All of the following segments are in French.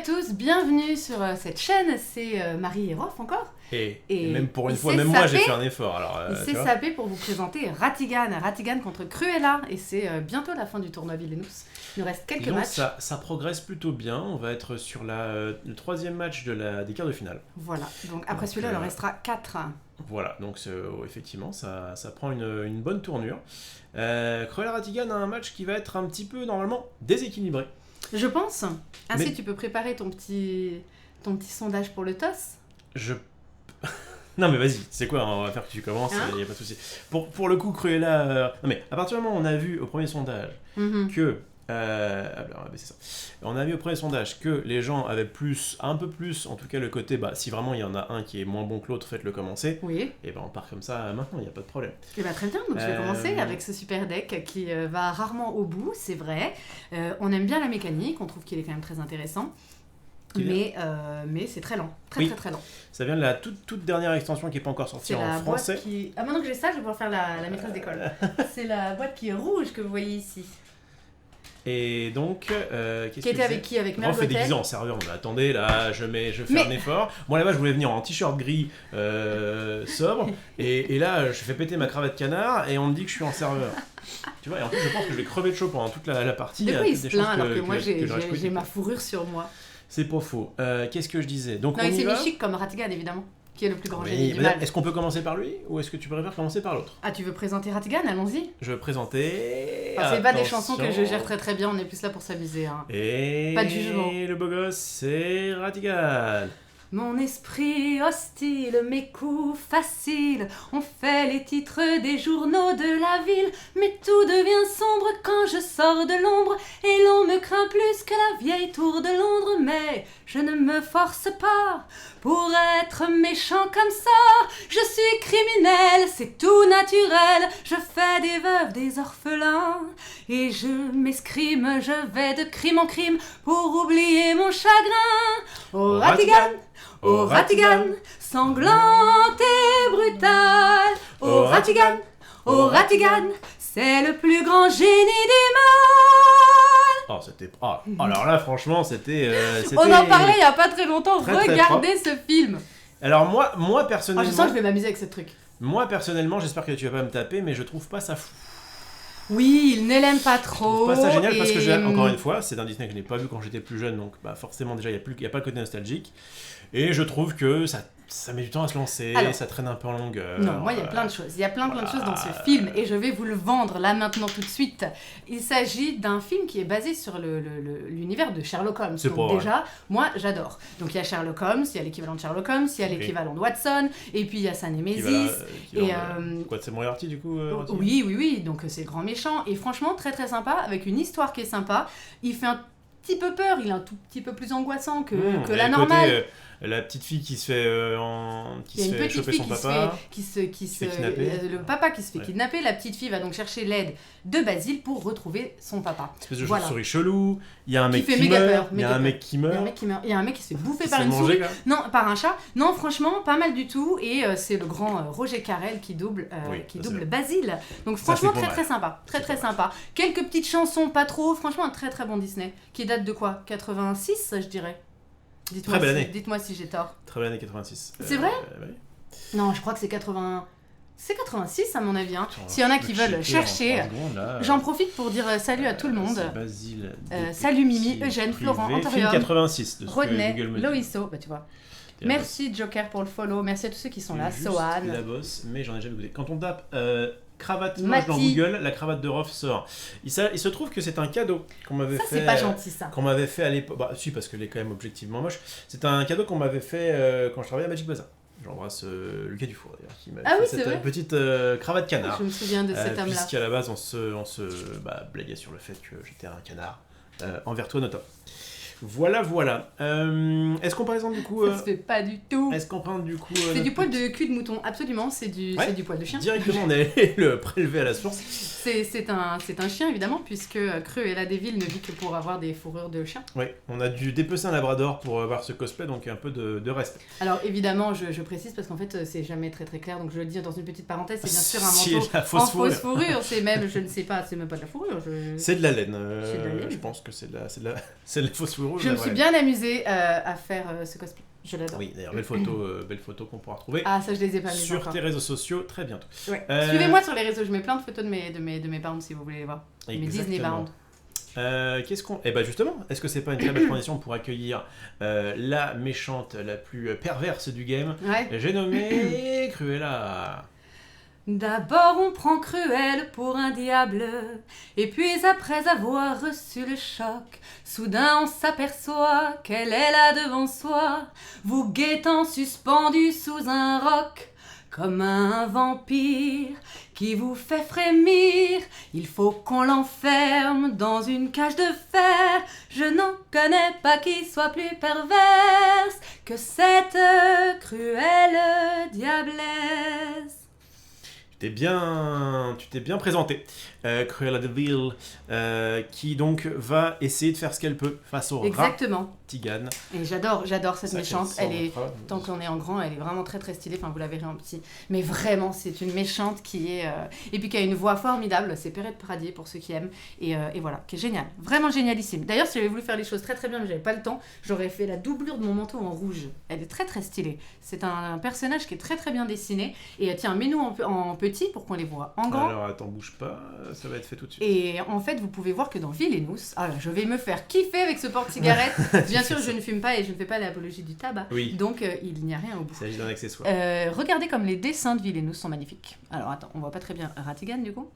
tous, bienvenue sur cette chaîne, c'est Marie et Rof encore. Et même pour une fois, même moi j'ai fait un effort. Alors, il s'est sapé pour vous présenter Ratigan contre Cruella, et c'est bientôt la fin du tournoi Villainous. Il nous reste quelques matchs. Ça progresse plutôt bien, on va être sur le troisième match des quarts de finale. Voilà, donc après celui-là il en restera 4. Voilà, donc effectivement ça prend une bonne tournure. Cruella Ratigan a un match qui va être un petit peu normalement déséquilibré. Je pense. Si tu peux préparer ton petit sondage pour le toss. Non mais vas-y, c'est quoi, on va faire que tu commences, il n'y a pas de souci. Pour le coup, Cruella... Non mais, à partir du moment où on a vu au premier sondage que... on va baisser ça. On a vu au premier sondage que les gens avaient un peu plus, en tout cas le côté, si vraiment il y en a un qui est moins bon que l'autre, faites-le commencer. Oui. Et on part comme ça maintenant, il n'y a pas de problème. Et très bien, donc je vais commencer avec ce super deck qui va rarement au bout, c'est vrai. On aime bien la mécanique, on trouve qu'il est quand même très intéressant. Mais c'est très lent, très lent. Ça vient de la toute dernière extension qui n'est pas encore sortie en français. Maintenant que j'ai ça, je vais pouvoir faire la maîtresse d'école. C'est la boîte qui est rouge que vous voyez ici. Et donc, qui était avec qui? Avec Mergotel. On fait déguisé en serveur. Mais attendez, là, je fais un effort. Moi, là-bas, je voulais venir en t-shirt gris sobre. Et là, je fais péter ma cravate canard et on me dit que je suis en serveur. Tu vois, et en plus, je pense que je vais crever de chaud pendant toute la partie. De quoi il se plaint alors que moi, j'ai ma fourrure sur moi? C'est pas faux. Qu'est-ce que je disais? Donc, non, il s'est mis chic comme Ratigan, évidemment. Qui est le plus grand génie du mal. Est-ce qu'on peut commencer par lui ou est-ce que tu préfères commencer par l'autre? Tu veux présenter Ratigan? Allons-y. Je veux présenter... c'est pas des chansons que je gère très bien, on est plus là pour s'amuser. Et pas de jugement. Et le beau gosse, c'est Ratigan. Mon esprit hostile, mes coups faciles, on fait les titres des journaux de la ville, mais tout devient sombre quand je sors de l'ombre, et l'on me craint plus que la vieille tour de Londres, mais je ne me force pas pour être méchant comme ça, je suis criminel, c'est tout naturel, je fais des veuves, des orphelins, et je m'escrime, je vais de crime en crime pour oublier mon chagrin. Oh Ratigan! Oh Ratigan, sanglante et brutale. Oh Ratigan, c'est le plus grand génie du mal. Alors là, franchement, c'était... On en parlait il y a pas très longtemps. Regardez ce film. Alors moi personnellement... je sens que je vais m'amuser avec ce truc. Moi personnellement, j'espère que tu vas pas me taper, mais je trouve pas ça fou. Oui, il ne l'aime pas trop. Je trouve pas ça génial parce que encore une fois, c'est un Disney que je n'ai pas vu quand j'étais plus jeune, donc forcément déjà il y a pas le côté nostalgique. Et je trouve que ça met du temps à se lancer, ça traîne un peu en longueur. Non, moi il y a plein de choses. Il y a plein de choses dans ce film et je vais vous le vendre là maintenant tout de suite. Il s'agit d'un film qui est basé sur l'univers de Sherlock Holmes. Donc déjà, moi j'adore. Donc il y a Sherlock Holmes, il y a l'équivalent de Sherlock Holmes, il y a l'équivalent de Watson, et puis il y a sa Némésis. Quoi, c'est Moriarty du coup Oui, donc c'est le grand méchant. Et franchement, très très sympa, avec une histoire qui est sympa. Il fait un petit peu peur, il est un tout petit peu plus angoissant que la normale. La petite fille qui se fait choper son papa, le papa qui se fait kidnapper, la petite fille va donc chercher l'aide de Basile pour retrouver son papa. Une espèce de chauve-souris chelou, il y a un mec qui meurt, il y a un mec qui se fait bouffer par une souris, par un chat. Non, franchement, pas mal du tout, et c'est le grand Roger Carrel qui double Basile. Donc franchement, très sympa, très sympa. Quelques petites chansons, pas trop, franchement un très très bon Disney, qui date de quoi, 86 je dirais. Très belle année. Dites-moi si j'ai tort. Très belle année 86. C'est vrai ? Oui. Non, je crois que c'est 80... C'est 86 à mon avis. S'il y en a qui veulent chercher, j'en profite pour dire salut à tout le monde. Basile. Salut Mimi, Eugène, Florent, Antorium, 86 de Rodney, Loïso, tu vois. Merci Joker pour le follow, merci à tous ceux qui sont là, Sohan. La bosse, mais j'en ai jamais goûté. Quand on tape cravate moche dans Google, la cravate de Rof sort. Il se trouve que c'est un cadeau qu'on m'avait fait. Ça, c'est pas gentil, ça. Qu'on m'avait fait à l'époque. Si, parce qu'elle est quand même objectivement moche. C'est un cadeau qu'on m'avait fait quand je travaillais à Magic Bazaar. J'embrasse Lucas Dufour d'ailleurs, qui m'a fait cette petite cravate canard. Je me souviens de cet homme-là. Puisqu'à la base, on se blaguait sur le fait que j'étais un canard. Envers toi, Nota. Voilà. Est-ce qu'on par exemple du coup... Ça se fait pas du tout. Est-ce qu'on prend du coup... c'est du poil de cul de mouton, absolument, c'est du poil de chien. Directement, on est allé le prélever à la source. C'est un chien évidemment, puisque Cruella de Vil ne vit que pour avoir des fourrures de chien. Oui, on a dû dépecer un labrador pour avoir ce cosplay, donc un peu de respect. Alors évidemment, je précise parce qu'en fait c'est jamais très très clair, donc je le dis dans une petite parenthèse, c'est bien sûr un manteau en fausse fourrure, c'est même, je ne sais pas, c'est même pas de la fourrure. C'est de la laine, je pense que c'est de la fausse fourrure. vous. Je me suis bien amusée à faire ce cosplay. Je l'adore. Oui, d'ailleurs, belle photo qu'on pourra retrouver. Ah, ça, je les ai pas mises sur encore. tes réseaux sociaux très bientôt. Ouais. Suivez-moi sur les réseaux, je mets plein de photos de mes bounds si vous voulez les voir. Mes Disney bounds. Qu'est-ce qu'on... Eh ben justement, est-ce que c'est pas une très belle transition pour accueillir la méchante, la plus perverse du game? J'ai nommé Cruella. D'abord on prend Cruelle pour un diable, et puis après avoir reçu le choc, soudain on s'aperçoit qu'elle est là devant soi, vous guettant suspendu sous un roc, comme un vampire qui vous fait frémir. Il faut qu'on l'enferme dans une cage de fer. Je n'en connais pas qui soit plus perverse que cette cruelle diablesse. Tu t'es bien présenté, Cruella de Vil, qui donc va essayer de faire ce qu'elle peut face au rat Tigane. Et j'adore cette méchante. Elle est, tant qu'on est en grand, elle est vraiment très très stylée. Enfin, vous la verrez en petit. Mais vraiment, c'est une méchante qui est et puis qui a une voix formidable. C'est Perrette Pradier pour ceux qui aiment. Et voilà, qui est géniale, vraiment génialissime. D'ailleurs, si j'avais voulu faire les choses très très bien, mais j'avais pas le temps, j'aurais fait la doublure de mon manteau en rouge. Elle est très très stylée. C'est un personnage qui est très très bien dessiné. Et tiens, mets-nous en petit pour qu'on les voit en grand. Alors attends, bouge pas, ça va être fait tout de suite. Et en fait, vous pouvez voir que dans Villainous, je vais me faire kiffer avec ce porte-cigarette. Bien sûr, je ne fume pas et je ne fais pas l'apologie du tabac. Oui. Donc, il n'y a rien au bout. Il s'agit d'un accessoire. Regardez comme les dessins de Villainous sont magnifiques. Alors attends, on voit pas très bien Ratigan du coup.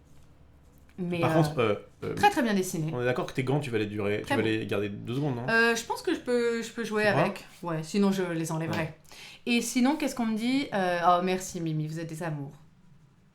Mais par contre, très très bien dessiné. On est d'accord que tes gants, tu vas les garder 2 secondes, non? Je pense que je peux jouer avec. Ouais, sinon je les enlèverai. Ouais. Et sinon, qu'est-ce qu'on me dit? Oh, merci Mimi, vous êtes des amours.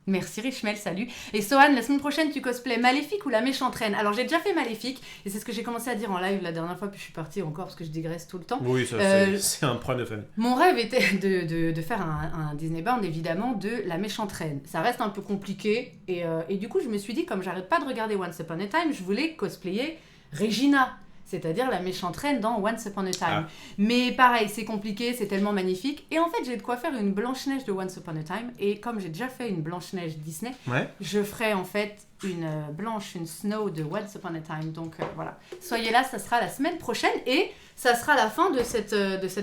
Merci Richmel, salut. Et Sohan, la semaine prochaine, tu cosplays Maléfique ou la méchante reine? Alors, j'ai déjà fait Maléfique, et c'est ce que j'ai commencé à dire en live la dernière fois, puis je suis partie encore parce que je digresse tout le temps. Oui, ça, c'est un problème de famille. Mon rêve était de faire un Disney Bound, évidemment, de la méchante reine. Ça reste un peu compliqué, et du coup, je me suis dit, comme j'arrête pas de regarder Once Upon a Time, je voulais cosplayer Regina. C'est-à-dire la méchante reine dans Once Upon a Time. Ah. Mais pareil, c'est compliqué, c'est tellement magnifique. Et en fait, j'ai de quoi faire une Blanche-Neige de Once Upon a Time. Et comme j'ai déjà fait une Blanche-Neige Disney, je ferai en fait une une Snow de Once Upon a Time. Donc voilà. Soyez là, ça sera la semaine prochaine. Et ça sera la fin de cette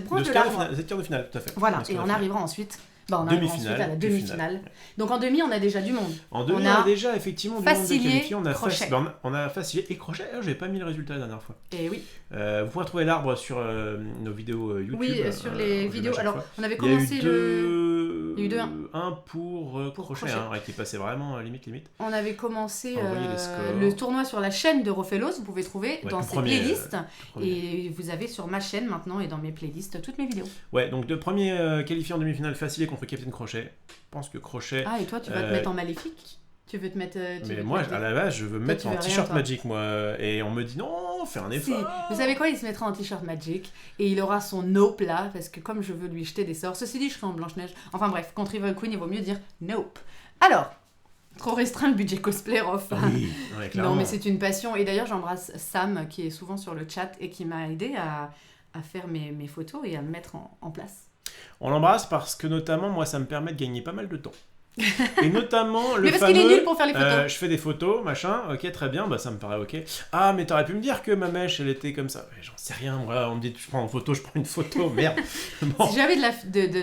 branche de l'arbre. Cette quart de finale, tout à fait. Voilà, et on arrivera ensuite... on arrive ensuite à la demi-finale. Donc en demi, on a déjà du monde. En demi, on a déjà effectivement du monde de qualifié. Crochet. On a facilité et crochet. J'avais pas mis le résultat la dernière fois. Et oui. Vous pourrez trouver l'arbre sur nos vidéos YouTube. Oui, sur les vidéos. Alors, on avait commencé Il y a eu deux. Un pour crochet, qui passait vraiment limite. On avait commencé le tournoi sur la chaîne de Rofelos. Vous pouvez trouver dans ses playlists. Et vous avez sur ma chaîne maintenant et dans mes playlists toutes mes vidéos. Ouais, donc le premier qualifié en demi-finale facile contre Captain Crochet. Je pense que Crochet... Ah, et toi, tu vas te mettre en Maléfique? Tu veux te mettre... mais moi, à la base, je veux me mettre en t-shirt Magic, moi. Et on me dit, non, fais un effort. Si. Vous savez quoi? Il se mettra en t-shirt Magic. Et il aura son Nope là, parce que comme je veux lui jeter des sorts... Ceci dit, je serai en Blanche-Neige. Enfin bref, contre Evil Queen, il vaut mieux dire Nope. Alors, trop restreint le budget cosplay, Rof. Oui, clairement. Non, mais c'est une passion. Et d'ailleurs, j'embrasse Sam, qui est souvent sur le chat et qui m'a aidé à faire mes photos et à me mettre en place. On l'embrasse parce que notamment, moi, ça me permet de gagner pas mal de temps. Et notamment le mais parce fameux, qu'il est nul pour faire les photos. Je fais des photos, machin, ok, très bien, ça me paraît ok. Ah, mais t'aurais pu me dire que ma mèche, elle était comme ça. J'en sais rien, moi, on me dit, je prends une photo, merde. Bon. Si j'avais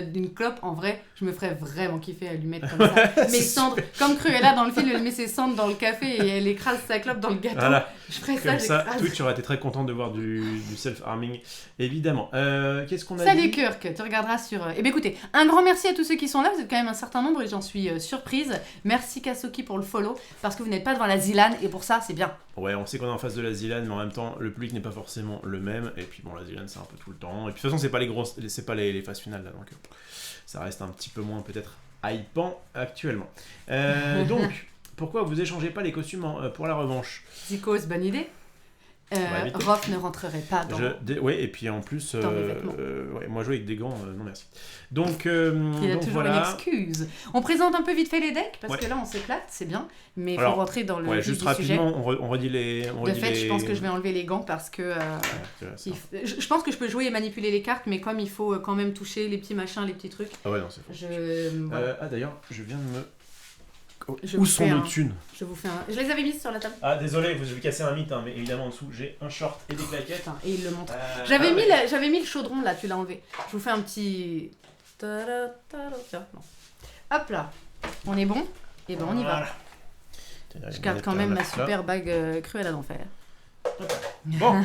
d'une clope, en vrai, je me ferais vraiment kiffer à lui mettre comme ça. Mes cendres, comme Cruella dans le film, elle met ses cendres dans le café et elle écrase sa clope dans le gâteau. Voilà. Je ferais comme ça, Twitch aurait été très content de voir du self-harming, évidemment. Qu'est-ce qu'on a Salut dit Kirk, tu regarderas sur... Eh bien écoutez, un grand merci à tous ceux qui sont là, vous êtes quand même un certain nombre et j'en suis surprise. Merci Kasoki pour le follow, parce que vous n'êtes pas devant la Zilan et pour ça c'est bien. Ouais, on sait qu'on est en face de la Zilan, mais en même temps le public n'est pas forcément le même, et puis bon, la Zilan c'est un peu tout le temps, et puis de toute façon c'est pas les phases finales là, donc ça reste un petit peu moins peut-être hypant actuellement. Donc, pourquoi vous échangez pas les costumes pour la revanche? Zikos, bonne idée. Rof ne rentrerait pas dans... Oui, et puis en plus, moi jouer avec des gants, non merci. Donc, il a toujours une excuse. On présente un peu vite fait les decks, parce que là on s'éclate, c'est bien, mais il faut rentrer dans le juste rapidement, on redit les... De fait, je pense que je vais enlever les gants, parce que... je pense que je peux jouer et manipuler les cartes, mais comme il faut quand même toucher les petits machins, les petits trucs... Ah ouais, non, c'est faux. Voilà. D'ailleurs, je viens de me... Où sont nos thunes? Je vous fais un... Je les avais mises sur la table. Ah, désolé, vous avez cassé un mythe, hein, mais évidemment en dessous, j'ai un short et des claquettes. Putain, et il le montre. J'avais mis le chaudron là, tu l'as enlevé. Je vous fais un petit... Tiens, non. Hop là. On est bon? Et ben on y va. Je garde quand même ma super bague Cruella d'enfer. Bon.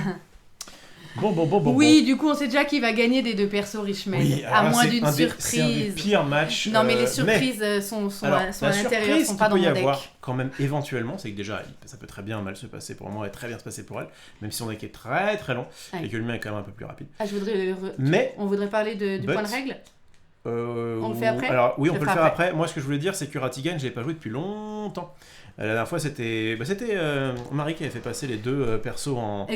Bon. Oui, du coup, on sait déjà qui va gagner des deux persos Richmond. Oui, à moins d'une surprise. C'est un des pires matchs. Non, mais les surprises sont à l'intérieur, sont pas dans mon deck. Ce qu'il peut y avoir, quand même, éventuellement, c'est que déjà, ça peut très bien mal se passer pour moi et très bien se passer pour elle, même si son deck est très très long et que le mien est quand même un peu plus rapide. Ah, on voudrait parler du point de règle. On le fait après? Alors oui, on peut le faire après. Moi, ce que je voulais dire, c'est que Ratigan, je l'ai pas joué depuis longtemps. La dernière fois, c'était Marie qui avait fait passer les deux persos en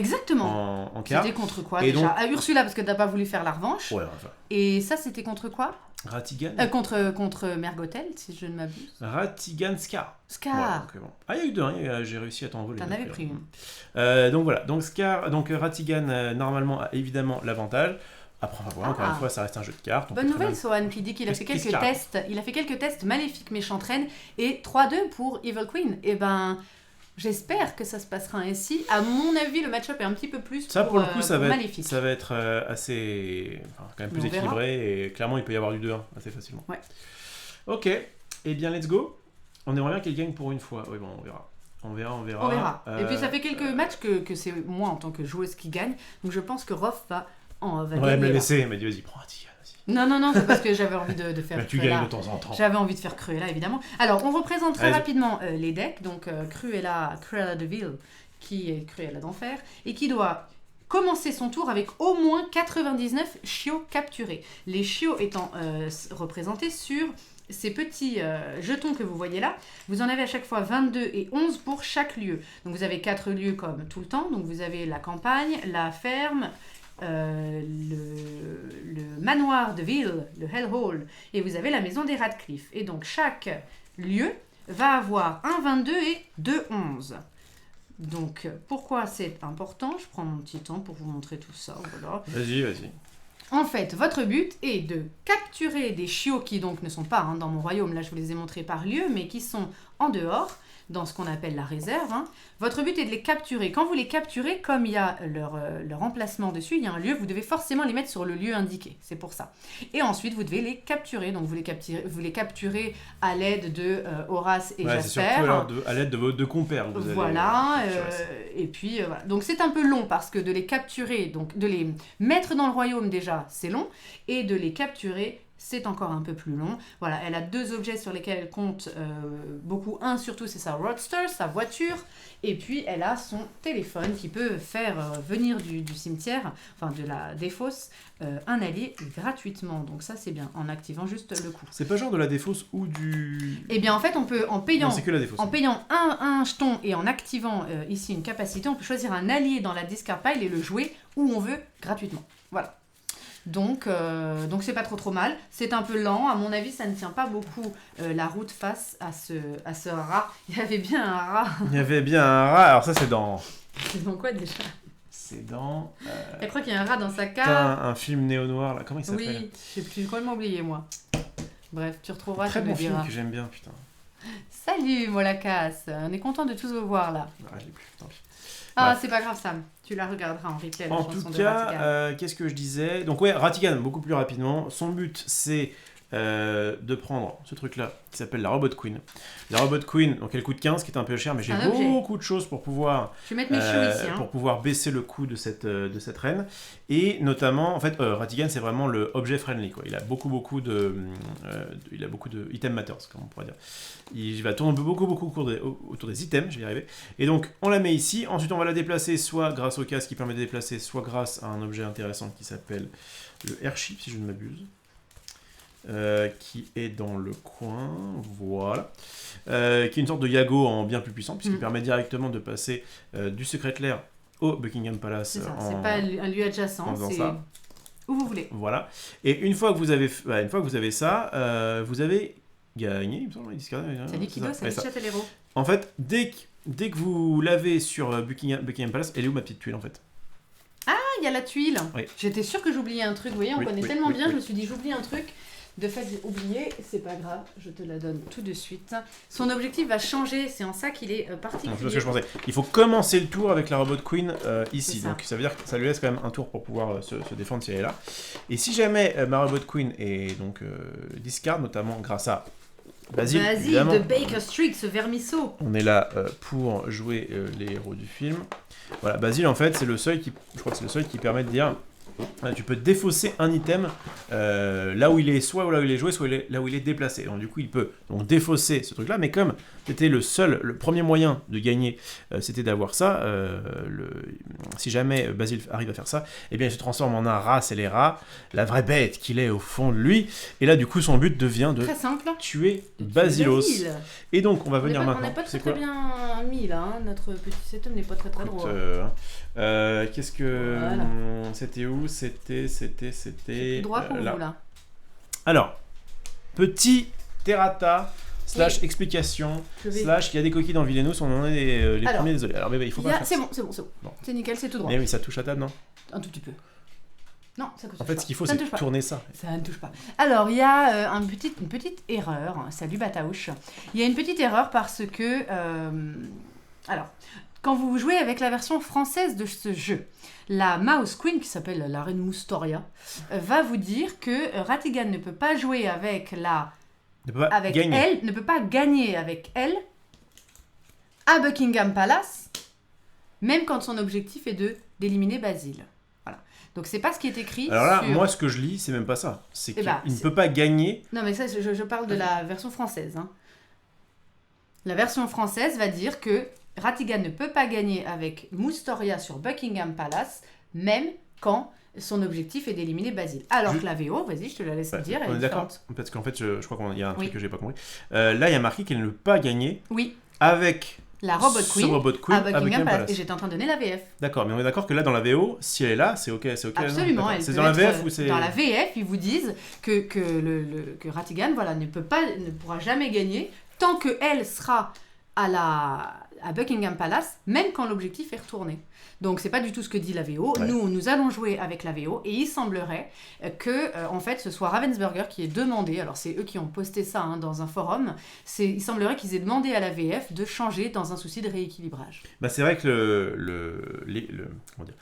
carte. C'était contre quoi déjà? Donc... Ursula, parce que t'as pas voulu faire la revanche. Ouais, enfin. Et ça, c'était contre quoi? Ratigan. Contre Mergotel, si je ne m'abuse. Ratigan Scar. Scar. Ouais, bon. Ah, il y a eu deux, hein. J'ai réussi à t'envoler. T'en avais pris une. Donc voilà, donc Scar, donc Ratigan normalement a évidemment l'avantage. Après, on va voir, encore une fois, ça reste un jeu de cartes. Bonne nouvelle, Sohan, qui dit qu'il a fait quelques tests. Il a fait quelques tests maléfiques méchante reine et 3-2 pour Evil Queen. Et ben, j'espère que ça se passera ainsi. À mon avis, le match-up est un petit peu plus ça, pour le coup, ça va être assez... Enfin, quand même plus équilibré. Et clairement, il peut y avoir du 2-1 assez facilement. Ouais. Ok. Eh bien, let's go. On aimerait bien qu'elle gagne pour une fois. Oui, bon, on verra. On verra. Et puis, ça fait quelques matchs que c'est moi, en tant que joueuse, qui gagne. Donc, je pense que Roth va... On va me laisser, mais vas-y, prends un tigre. Non, c'est parce que j'avais envie de faire tu gagnes de temps en temps. J'avais envie de faire Cruella, évidemment. Alors, on représente très rapidement les decks. Donc, Cruella de Vil, qui est Cruella d'enfer, et qui doit commencer son tour avec au moins 99 chiots capturés. Les chiots étant représentés sur ces petits jetons que vous voyez là. Vous en avez à chaque fois 22 et 11 pour chaque lieu. Donc, vous avez 4 lieux comme tout le temps. Donc, vous avez la campagne, la ferme... le manoir de Ville, le Hellhole, et vous avez la maison des Radcliffe. Et donc chaque lieu va avoir un 22 et 2 11. Donc pourquoi c'est important? Je prends mon petit temps pour vous montrer tout ça. Voilà. Vas-y. En fait, votre but est de capturer des chiots qui donc ne sont pas dans mon royaume, là je vous les ai montrés par lieu, mais qui sont en dehors, dans ce qu'on appelle la réserve. Votre but est de les capturer. Quand vous les capturez, comme il y a leur emplacement dessus, il y a un lieu, vous devez forcément les mettre sur le lieu indiqué. C'est pour ça. Et ensuite, vous devez les capturer. Donc, vous les capturez à l'aide de Horace et Jasper. C'est surtout à l'aide de vos deux compères. Voilà. Et puis, voilà. Donc, c'est un peu long parce que de les capturer, donc de les mettre dans le royaume déjà, c'est long. Et de les capturer, c'est encore un peu plus long. Voilà, elle a 2 objets sur lesquels elle compte beaucoup. Un surtout, c'est sa roadster, sa voiture. Et puis, elle a son téléphone qui peut faire venir du cimetière, enfin des fosses, un allié gratuitement. Donc ça, c'est bien, en activant juste le coup. C'est pas genre de la défausse ou du... Eh bien, en fait, on peut, en payant, non, c'est que la défausse, en payant un jeton et en activant ici une capacité, on peut choisir un allié dans la discard pile et le jouer où on veut gratuitement. Voilà. Donc c'est pas trop mal. C'est un peu lent. À mon avis, ça ne tient pas beaucoup la route face à ce rat. Il y avait bien un rat. Alors ça, c'est dans... C'est dans quoi déjà? C'est dans... Je crois qu'il y a un rat dans sa cave. Un film néo-noir, là. Comment il s'appelle? Oui, j'ai complètement oublié, moi. Bref, tu retrouveras... Très bon film que j'aime bien, putain. Salut, Molakas. On est content de tous vous voir, là. Je l'ai plus, tant pis. Ah, c'est pas grave, Sam. Tu la regarderas en replay. En tout cas, qu'est-ce que je disais? Donc ouais, Ratigan, beaucoup plus rapidement. Son but, c'est de prendre ce truc-là, qui s'appelle la Robot Queen. La Robot Queen, donc elle coûte 15, qui est un peu cher, mais j'ai beaucoup de choses pour pouvoir... Je vais mettre mes chiots ici. Pour pouvoir baisser le coût de cette reine. Et notamment, en fait, Ratigan, c'est vraiment le objet friendly, quoi. Il a beaucoup de item matters, comme on pourrait dire. Il va tourner beaucoup autour des items, je vais y arriver. Et donc, on la met ici. Ensuite, on va la déplacer soit grâce au casque qui permet de déplacer, soit grâce à un objet intéressant qui s'appelle le airship, si je ne m'abuse. Qui est dans le coin, voilà, qui est une sorte de Yago en bien plus puissant, puisqu'il permet directement de passer du Secret Lair au Buckingham Palace. C'est ça, c'est pas un lieu adjacent, c'est ça. Où vous voulez. Voilà, et une fois que vous avez ça, vous avez gagné, il me semble. C'est Liquido, c'est Châtellerault. En fait, dès que vous l'avez sur Buckingham Palace, elle est où ma petite tuile en fait? Ah, il y a la tuile. Oui. J'étais sûre que j'oubliais un truc, vous voyez, on connaît tellement bien, je me suis dit j'oublie un truc. De fait, j'ai oublié, c'est pas grave, je te la donne tout de suite. Son objectif va changer, c'est en ça qu'il est particulier. C'est ce que je pensais. Il faut commencer le tour avec la Robot Queen ici. Ça. Donc ça veut dire que ça lui laisse quand même un tour pour pouvoir se défendre si elle est là. Et si jamais ma Robot Queen est donc discard, notamment grâce à Basile de Baker Street, ce vermisseau. On est là pour jouer les héros du film. Voilà, Basile en fait, c'est le seul qui, je crois que c'est le seul qui permet de dire tu peux défausser un item là où il est, soit là où il est joué, soit là où il est déplacé. Donc du coup, il peut donc défausser ce truc-là, mais comme c'était le premier moyen de gagner, c'était d'avoir ça. Si jamais Basile arrive à faire ça, eh bien, il se transforme en un rat scélérat, la vraie bête qu'il est au fond de lui. Et là, du coup, son but devient de très simple. Tuer Basilos. Et donc, on va venir maintenant. On n'est pas très bien mis là, hein. Notre petit setup n'est pas très droit. Qu'est-ce que voilà. C'était où? C'était droit pour là. vous là. Alors, petit terrata / explication / il y a des coquilles dans Villainous, on en est les premiers, désolé. Alors bébé, il faut pas. C'est bon. C'est nickel, c'est tout droit. Mais oui, ça touche à table, non? Un tout petit peu. Non, ça touche pas. En fait, ce qu'il faut, c'est tourner ça. Ça ne touche pas. Alors, il y a une petite erreur. Salut Bataouche. Il y a une petite erreur parce que... alors, quand vous jouez avec la version française de ce jeu, la Mouse Queen, qui s'appelle la reine Moustoria, va vous dire que Ratigan ne peut pas jouer avec elle, ne peut pas gagner avec elle à Buckingham Palace, même quand son objectif est d'éliminer Basile. Voilà. Donc c'est pas ce qui est écrit. Alors là, moi, ce que je lis, c'est même pas ça. C'est qu'il ne peut pas gagner. Non, mais ça, je parle de la version française. Hein. La version française va dire que Ratigan ne peut pas gagner avec Moustoria sur Buckingham Palace, même quand son objectif est d'éliminer Basile. Alors que la VO, vas-y, je te la laisse dire. On est d'accord. Parce qu'en fait, je crois qu'il y a un truc que j'ai pas compris. Là, il y a marqué qu'elle ne peut pas gagner avec la Robot Queen à Buckingham Palace. Et j'étais en train de donner la VF. D'accord, mais on est d'accord que là, dans la VO, si elle est là, c'est ok. Absolument. C'est dans la VF ou c'est... Dans la VF, ils vous disent que Ratigan ne pourra jamais gagner tant qu'elle sera à Buckingham Palace, même quand l'objectif est retourné. Donc c'est pas du tout ce que dit la VO. Ouais. Nous allons jouer avec la VO et il semblerait que en fait ce soit Ravensburger qui ait demandé, alors c'est eux qui ont posté ça dans un forum, il semblerait qu'ils aient demandé à la VF de changer dans un souci de rééquilibrage. Bah c'est vrai que comment dire,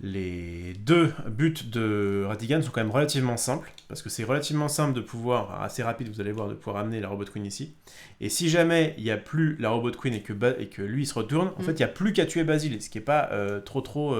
les deux buts de Ratigan sont quand même relativement simples, parce que c'est relativement simple de pouvoir, assez rapide vous allez voir, de pouvoir amener la Robot Queen ici. Et si jamais il n'y a plus la Robot Queen et que lui il se retourne, en fait il n'y a plus qu'à tuer Basile, ce qui n'est pas trop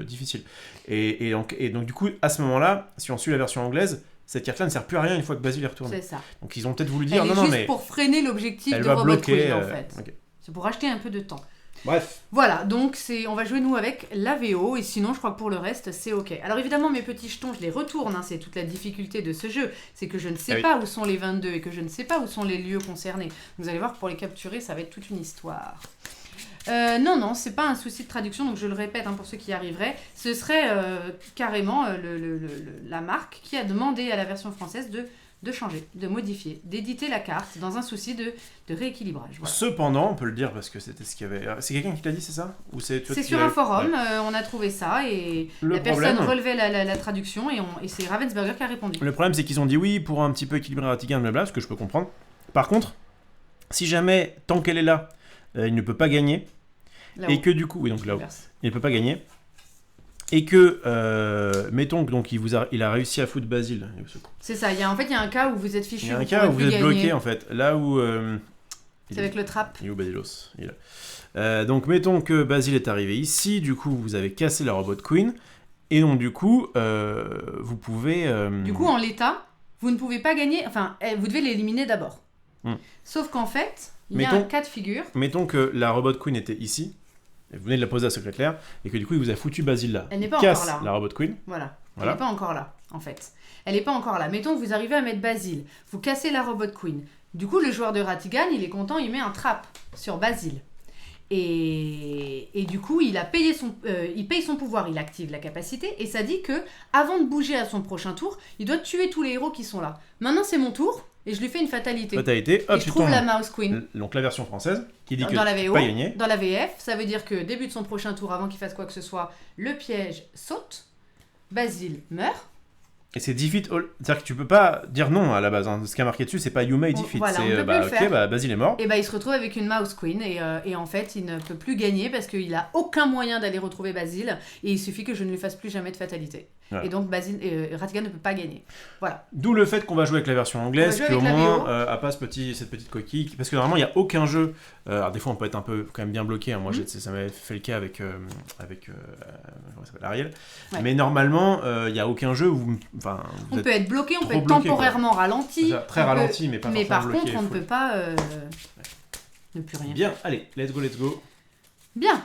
difficile. Et donc du coup, à ce moment-là, si on suit la version anglaise, cette carte-là ne sert plus à rien une fois que Basile est retourné. C'est ça. Donc ils ont peut-être voulu dire elle est juste pour freiner l'objectif de Robot Queen en fait. Okay. C'est pour acheter un peu de temps. Bref. Voilà, donc on va jouer nous avec la VO, et sinon je crois que pour le reste c'est ok. Alors évidemment mes petits jetons je les retourne, c'est toute la difficulté de ce jeu, c'est que je ne sais pas où sont les 22 et que je ne sais pas où sont les lieux concernés. Vous allez voir que pour les capturer ça va être toute une histoire. Non, c'est pas un souci de traduction, donc je le répète pour ceux qui y arriveraient, ce serait carrément la marque qui a demandé à la version française de changer, de modifier, d'éditer la carte dans un souci de rééquilibrage. Voilà. Cependant, on peut le dire parce que c'était ce qu'il y avait... C'est quelqu'un qui t'a dit, c'est ça? Ou c'est sur un forum, on a trouvé ça et la personne relevait la traduction et c'est Ravensburger qui a répondu. Le problème, c'est qu'ils ont dit oui pour un petit peu équilibrer Ratigan, blabla, ce que je peux comprendre. Par contre, si jamais, tant qu'elle est là, il ne peut pas gagner, là-haut. Et que du coup... Oui, donc là-haut. Il ne peut pas gagner. Et que, mettons que donc il a réussi à foutre Basile. C'est ça, il y a un cas où vous êtes fichu. Il y a un cas où vous êtes bloqué en fait. Là où. C'est avec le trap. Il est où Basilos? Il est là. Donc mettons que Basile est arrivé ici, du coup vous avez cassé la Robot Queen, et donc du coup vous pouvez. Du coup en l'état, vous ne pouvez pas gagner, vous devez l'éliminer d'abord. Sauf qu'en fait, il y a un cas de figure. Mettons que la Robot Queen était ici. Vous venez de la poser à Secret Clair, et que du coup, il vous a foutu Basile là. Elle n'est pas encore là. La Robot Queen. Voilà. Elle n'est pas encore là, en fait. Elle n'est pas encore là. Mettons que vous arrivez à mettre Basile. Vous cassez la Robot Queen. Du coup, le joueur de Ratigan, il est content, il met un trap sur Basile. Et du coup, il paye son pouvoir, il active la capacité, et ça dit que avant de bouger à son prochain tour, il doit tuer tous les héros qui sont là. Maintenant, c'est mon tour. Et je lui fais une fatalité. Hop, et je trouve la Mouse Queen. Donc la version française qui dit que dans la VO, pas gagné. Dans la VF, ça veut dire que début de son prochain tour, avant qu'il fasse quoi que ce soit, le piège saute, Basile meurt. Et c'est defeat all. C'est-à-dire que tu peux pas dire non à la base. Hein. Ce qui a marqué dessus, c'est pas you may defeat. Voilà, c'est ok, Basile est mort. Et il se retrouve avec une Mouse Queen et en fait, il ne peut plus gagner parce qu'il a aucun moyen d'aller retrouver Basile et il suffit que je ne lui fasse plus jamais de fatalité. Voilà. Et donc Ratigan ne peut pas gagner. Voilà. D'où le fait qu'on va jouer avec la version anglaise, qui au moins a pas cette petite coquille. Parce que normalement, il n'y a aucun jeu. Alors des fois, on peut être un peu quand même bien bloqué. Hein. Moi, ça m'avait fait le cas avec Ariel. Ouais. Mais normalement, il n'y a aucun jeu où on peut être bloqué, on peut être temporairement ralenti. Très ralenti, mais pas forcément bloqué. Mais par contre, on ne peut pas ne plus rien Bien, faire. Allez, let's go. Bien.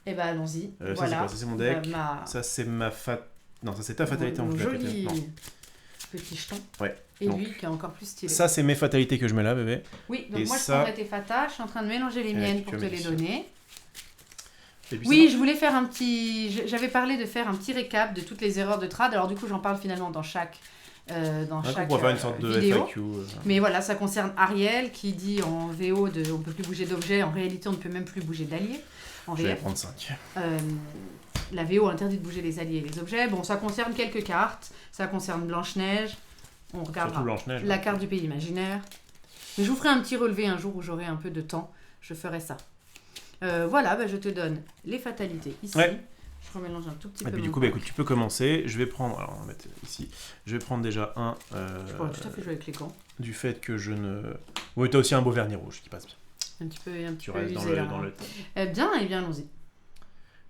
Et allons-y. Voilà. Ça, c'est mon deck. Ça, c'est Non, ça, c'est ta fatalité en plus. Joli petit jeton. Ouais. Et donc, lui qui est encore plus stylé. Ça, c'est mes fatalités que je mets là, bébé. Oui, donc moi, je prendrai tes fatas. Je suis en train de mélanger les miennes pour te les donner. Oui, je voulais faire j'avais parlé de faire un petit récap de toutes les erreurs de trad. Alors du coup, j'en parle finalement dans chaque on pourrait faire une sorte de vidéo. FAQ. Mais voilà, ça concerne Ariel qui dit en VO on ne peut plus bouger d'objets. En réalité, on ne peut même plus bouger d'alliés. Je vais prendre 5. La VO interdit de bouger les alliés et les objets. Bon, ça concerne quelques cartes. Ça concerne Blanche-Neige. On regardera la carte du pays imaginaire. Mais je vous ferai un petit relevé un jour où j'aurai un peu de temps. Je ferai ça. Voilà, je te donne les fatalités ici. Ouais. Je remélange un tout petit peu. Du coup, écoute, tu peux commencer. Je vais prendre. Alors, on va mettre ici. Je vais prendre déjà un. Je pourrais tout à fait jouer avec les gants. Du fait que je ne. Oui, tu as aussi un beau vernis rouge qui passe bien. Un petit peu tu restes usé, dans le. Bien, allons-y.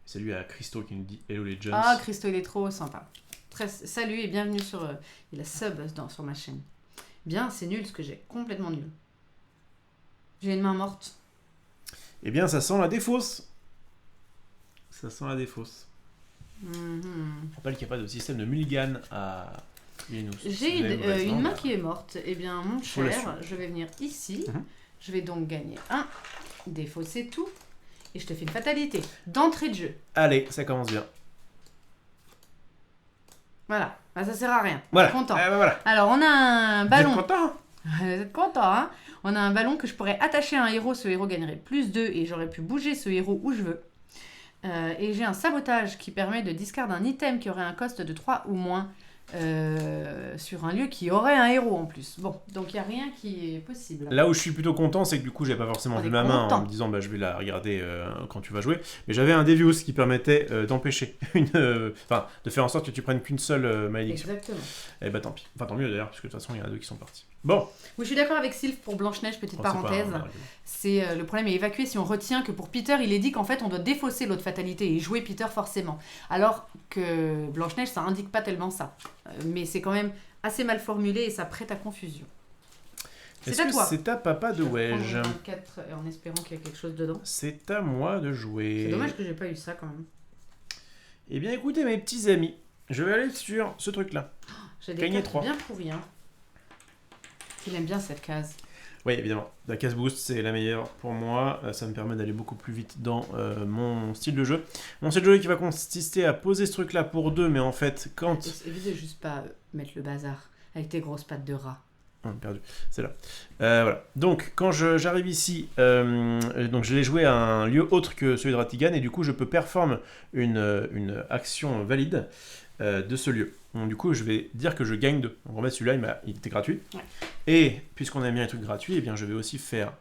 Salut à Christo qui nous dit Hello les Jones. Ah, Christo, il est trop sympa. Salut et bienvenue sur. Il a sub sur ma chaîne. Bien, c'est nul ce que j'ai. Complètement nul. J'ai une main morte. Eh bien, ça sent la défausse. Je rappelle qu'il n'y a pas de système de mulligan à Linux. J'ai une main qui est morte. Eh bien, mon cher, je vais venir ici. Je vais donc gagner un. Défausser tout. Et je te fais une fatalité. D'entrée de jeu. Allez, ça commence bien. Voilà. Ça sert à rien. Voilà. Content. Voilà. Alors, on a un ballon. Vous êtes content ? Vous êtes content, hein ? On a un ballon que je pourrais attacher à un héros. Ce héros gagnerait +2 et j'aurais pu bouger ce héros où je veux. Et j'ai un sabotage qui permet de discard un item qui aurait un cost de 3 ou moins sur un lieu qui aurait un héros en plus. Bon, donc il n'y a rien qui est possible. Là où je suis plutôt content, c'est que du coup, j'ai pas forcément vu ma main en me disant je vais la regarder quand tu vas jouer. Mais j'avais un Devious qui permettait d'empêcher de faire en sorte que tu prennes qu'une seule malédiction. Exactement. Et tant pis. Enfin, tant mieux d'ailleurs, parce que de toute façon, il y en a 2 qui sont partis. Bon. Oui, je suis d'accord avec Sylph pour Blanche-Neige, petite parenthèse. C'est le problème est évacué si on retient que pour Peter, il est dit qu'en fait, on doit défausser l'autre fatalité et jouer Peter forcément. Alors que Blanche-Neige, ça indique pas tellement ça. Mais c'est quand même assez mal formulé et ça prête à confusion. C'est à toi. C'est à papa de Wedge. 24 en espérant qu'il y a quelque chose dedans. C'est à moi de jouer. C'est dommage que j'ai pas eu ça quand même. Eh bien, écoutez, mes petits amis, je vais aller sur ce truc-là. J'ai des cartes bien pourries, hein. Il aime bien cette case. Oui, évidemment. La case boost, c'est la meilleure pour moi. Ça me permet d'aller beaucoup plus vite dans mon style de jeu. Mon style de jeu qui va consister à poser ce truc-là pour 2, mais en fait, quand... Évite de juste pas mettre le bazar avec tes grosses pattes de rat. Perdu, c'est là. Voilà. Donc, quand j'arrive ici, donc je l'ai joué à un lieu autre que celui de Ratigan, et du coup, je peux performer une action valide de ce lieu. Donc, du coup, je vais dire que je gagne 2. Donc, en fait, celui-là, il était gratuit. Ouais. Et, puisqu'on aime bien les trucs gratuits, eh bien, je vais aussi faire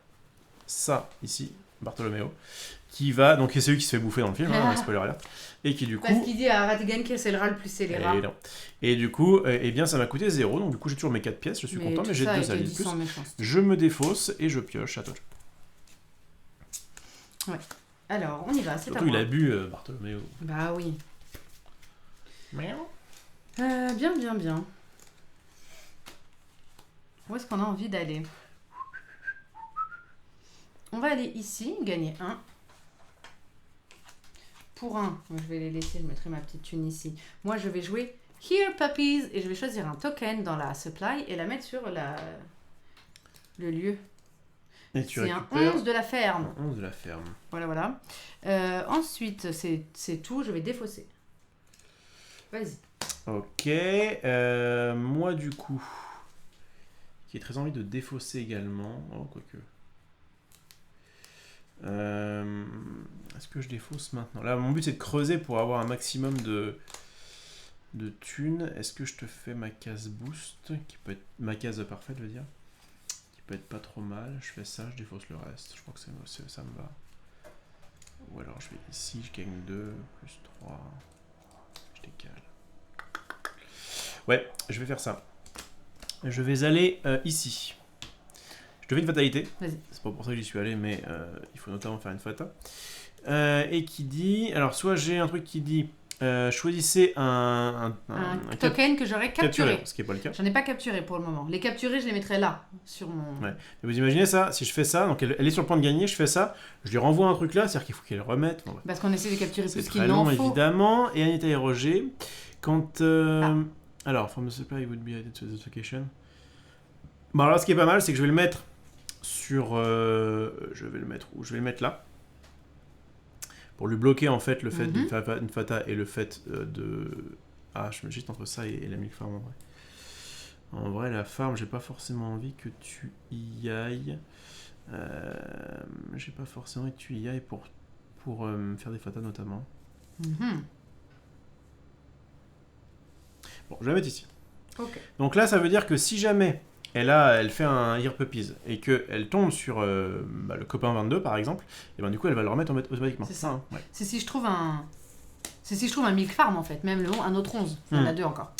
ça, ici, Bartholoméo, qui va... Donc, c'est celui qui se fait bouffer dans le film, hein, spoiler alert. Et qui, du coup... Parce qu'il dit à Ratigan que c'est le rat le plus scélérat. Et du coup, eh bien, ça m'a coûté 0. Donc, du coup, j'ai toujours mes 4 pièces. Je suis content, mais j'ai 2 alliés de plus. Je me défausse et je pioche à toi. Ouais. Alors, on y va, c'est surtout, il a bu Bartholoméo. Bah oui. Bien. Où est-ce qu'on a envie d'aller ? On va aller ici, gagner 1. Pour 1, je vais les laisser, je mettrai ma petite thune ici. Moi, je vais jouer Here Puppies et je vais choisir un token dans la supply et la mettre sur le lieu. C'est un 11 de la ferme. Un 11 de la ferme. Voilà. Ensuite, c'est tout, je vais défausser. Vas-y. Ok, moi du coup, qui ai très envie de défausser également, quoique. Est-ce que je défausse maintenant ? Là, mon but c'est de creuser pour avoir un maximum de thunes. Est-ce que je te fais ma case boost, qui peut être ma case parfaite, je veux dire, qui peut être pas trop mal. Je fais ça, je défausse le reste. Je crois que ça me va. Ou alors je vais ici, je gagne 2, plus 3. Je décale. Ouais, je vais faire ça. Je vais aller ici. Je te fais une fatalité. Vas-y. C'est pas pour ça que j'y suis allé, mais il faut notamment faire une fata. Et qui dit... Alors, soit j'ai un truc qui dit... choisissez un token que j'aurais capturé. Ce qui n'est pas le cas. J'en ai pas capturé pour le moment. Les capturés, je les mettrai là, sur mon... Ouais. Mais vous imaginez ça, si je fais ça, donc elle est sur le point de gagner, je fais ça, je lui renvoie un truc là, c'est-à-dire qu'il faut qu'elle remette. Bon, ouais. Parce qu'on essaie de capturer c'est plus qu'il très n'en long, faut. évidemment. Et Anita et Roger, quand... Alors, from the supply would be added to the location. Bon, alors ce qui est pas mal, c'est que je vais le mettre sur... je vais le mettre où ? Je vais le mettre là. Pour lui bloquer en fait le fait d'une fata et le fait de... Ah, je me gîte entre ça et la milk farm en vrai. En vrai, la farm, j'ai pas forcément envie que tu y ailles. J'ai pas forcément envie que tu y ailles pour faire des fatas notamment. Bon, je vais la mettre ici. Okay. Donc là, ça veut dire que si jamais elle fait un Ear Puppies et qu'elle tombe sur le copain 22 par exemple, et ben du coup elle va le remettre automatiquement. C'est ça. Hein, ouais. C'est si je trouve un milk farm en fait, même un autre 11, il y en a 2 encore.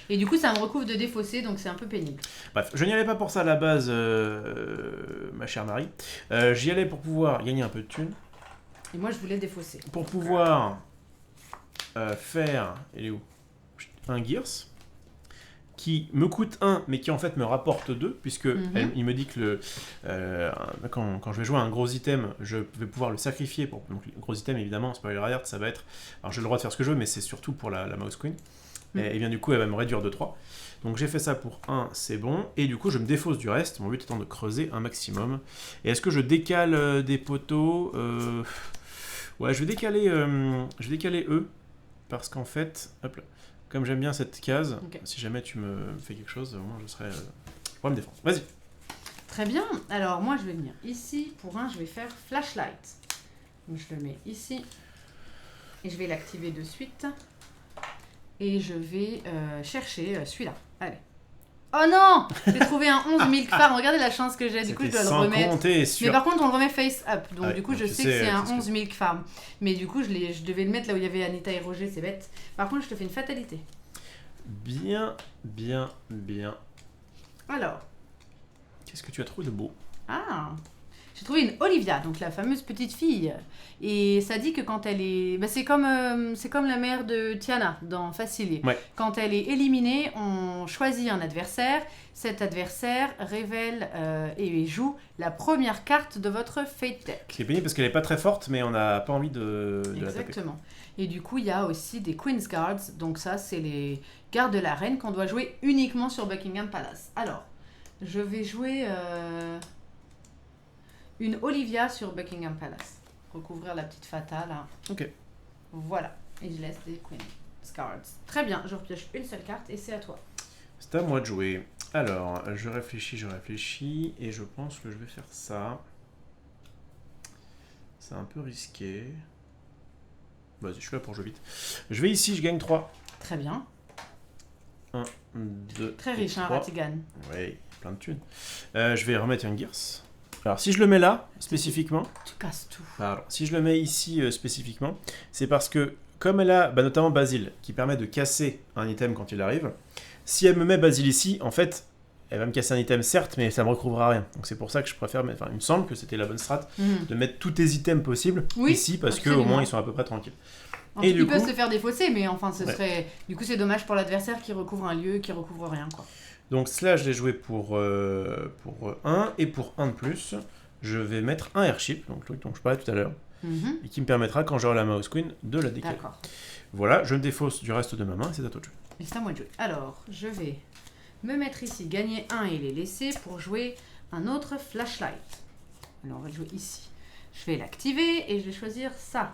Et du coup ça me recouvre de défausser, donc c'est un peu pénible. Bref, je n'y allais pas pour ça à la base, ma chère Marie. J'y allais pour pouvoir gagner un peu de thunes. Et moi je voulais défausser. Pour pouvoir faire, elle est où ? Un Gears. Qui me coûte 1, mais qui en fait me rapporte 2, puisque il me dit que quand je vais jouer un gros item, je vais pouvoir le sacrifier. Donc le gros item, évidemment, spoiler alert, ça va être... Alors j'ai le droit de faire ce que je veux, mais c'est surtout pour la Mouse Queen. Et bien du coup, elle va me réduire de 3. Donc j'ai fait ça pour 1, c'est bon. Et du coup, je me défausse du reste, mon but étant de creuser un maximum. Et est-ce que je décale des poteaux Ouais, je vais décaler eux, parce qu'en fait... Hop là. Comme j'aime bien cette case, si jamais tu me fais quelque chose, au moins je pourrais me défendre. Vas-y. Très bien. Alors moi je vais venir ici. Pour 1, je vais faire flashlight. Donc je le mets ici. Et je vais l'activer de suite. Et je vais chercher celui-là. Allez. Oh non, j'ai trouvé un 11 milk farm. Regardez la chance que j'ai. Du coup, je dois le remettre. Mais par contre, on le remet face up. Donc, du coup, je sais que c'est un 11 milk farm. Mais du coup, je devais le mettre là où il y avait Anita et Roger. C'est bête. Par contre, je te fais une fatalité. Bien. Alors. Qu'est-ce que tu as trouvé de beau ? Ah, j'ai trouvé une Olivia, donc la fameuse petite fille. Et ça dit que quand elle est... c'est comme la mère de Tiana dans Facilier. Ouais. Quand elle est éliminée, on choisit un adversaire. Cet adversaire révèle et joue la première carte de votre Fate deck. C'est pénible parce qu'elle n'est pas très forte, mais on n'a pas envie de la taper. Exactement. Et du coup, il y a aussi des Queen's Guards. Donc ça, c'est les gardes de la reine qu'on doit jouer uniquement sur Buckingham Palace. Alors, je vais jouer... une Olivia sur Buckingham Palace. Recouvrir la petite fata là. Ok. Voilà. Et je laisse des Queen's Cards. Très bien, je repioche une seule carte et c'est à toi. C'est à moi de jouer. Alors, je réfléchis et je pense que je vais faire ça. C'est un peu risqué. Vas-y, je suis là pour jouer vite. Je vais ici, je gagne 3. Très bien. 1, 2, très riche, 3. Hein, Ratigan. Oui, plein de thunes. Je vais remettre un Gears. Alors, si je le mets là, spécifiquement... Tu casses tout. Alors, si je le mets ici, spécifiquement, c'est parce que, comme elle a notamment Basile, qui permet de casser un item quand il arrive, si elle me met Basile ici, en fait, elle va me casser un item, certes, mais ça ne me recouvrira rien. Donc, c'est pour ça que je préfère mettre... Enfin, il me semble que c'était la bonne strat, de mettre tous tes items possibles ici, parce qu'au moins, ils sont à peu près tranquilles. Et ils peuvent se faire défausser, mais enfin, ce serait... Du coup, c'est dommage pour l'adversaire qui recouvre un lieu, qui recouvre rien, quoi. Donc, cela, je l'ai joué pour 1, et pour 1 de plus, je vais mettre un airship, donc le truc dont je parlais tout à l'heure, et qui me permettra, quand j'aurai la Mouse Queen, de la décaler. D'accord. Voilà, je me défausse du reste de ma main, c'est à toi de jouer. Et c'est à moi de jouer. Alors, je vais me mettre ici, gagner 1 et les laisser pour jouer un autre flashlight. Alors, on va le jouer ici. Je vais l'activer et je vais choisir ça.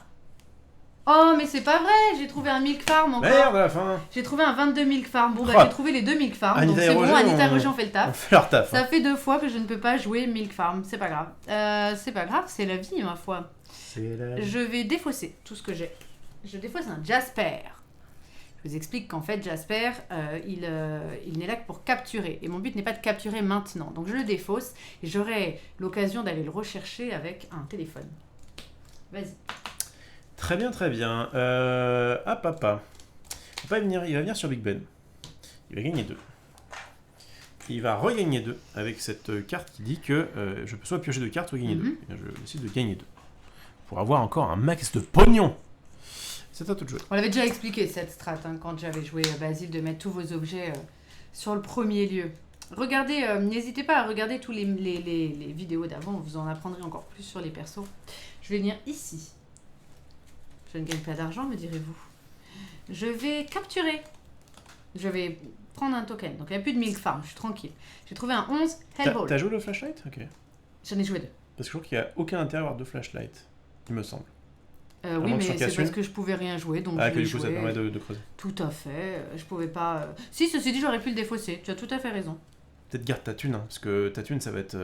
Oh, mais c'est pas vrai, j'ai trouvé un milk farm encore. Merde, à la fin. J'ai trouvé un 22 milk farm. Bon, j'ai trouvé les 2 milk farm. Anita donc c'est bon, Anita et Roger ont fait le On taf. fait leur taf. Ça fait 2 fois que je ne peux pas jouer milk farm. C'est pas grave. C'est pas grave, c'est la vie, ma foi. Je vais défausser tout ce que j'ai. Je défausse un Jasper. Je vous explique qu'en fait, Jasper, il n'est là que pour capturer. Et mon but n'est pas de capturer maintenant. Donc je le défausse et j'aurai l'occasion d'aller le rechercher avec un téléphone. Vas-y. Très bien, très bien. Papa. Il va venir sur Big Ben. Il va gagner 2. Il va regagner 2 avec cette carte qui dit que je peux soit piocher 2 cartes, soit gagner 2. Et bien, je décide de gagner 2. Pour avoir encore un max de pognon. C'est à toi de jouer. On l'avait déjà expliqué cette strat quand j'avais joué Basile, de mettre tous vos objets sur le premier lieu. Regardez, n'hésitez pas à regarder tous les vidéos d'avant, vous en apprendrez encore plus sur les persos. Je vais venir ici. Je ne gagne pas d'argent, me direz-vous. Je vais capturer. Je vais prendre un token. Donc il n'y a plus de Milk Farm, je suis tranquille. J'ai trouvé un 11 Hellball. T'as joué le flashlight? Ok. J'en ai joué 2. Parce que je trouve qu'il n'y a aucun intérêt à avoir 2 flashlights, il me semble. Oui, mais c'est parce que je pouvais rien jouer, donc que je l'ai du coup joué. ça permet de creuser. Tout à fait, je pouvais pas... Si, ceci dit, j'aurais pu le défausser, tu as tout à fait raison. Peut-être garde ta thune, hein, parce que ta thune ça va être...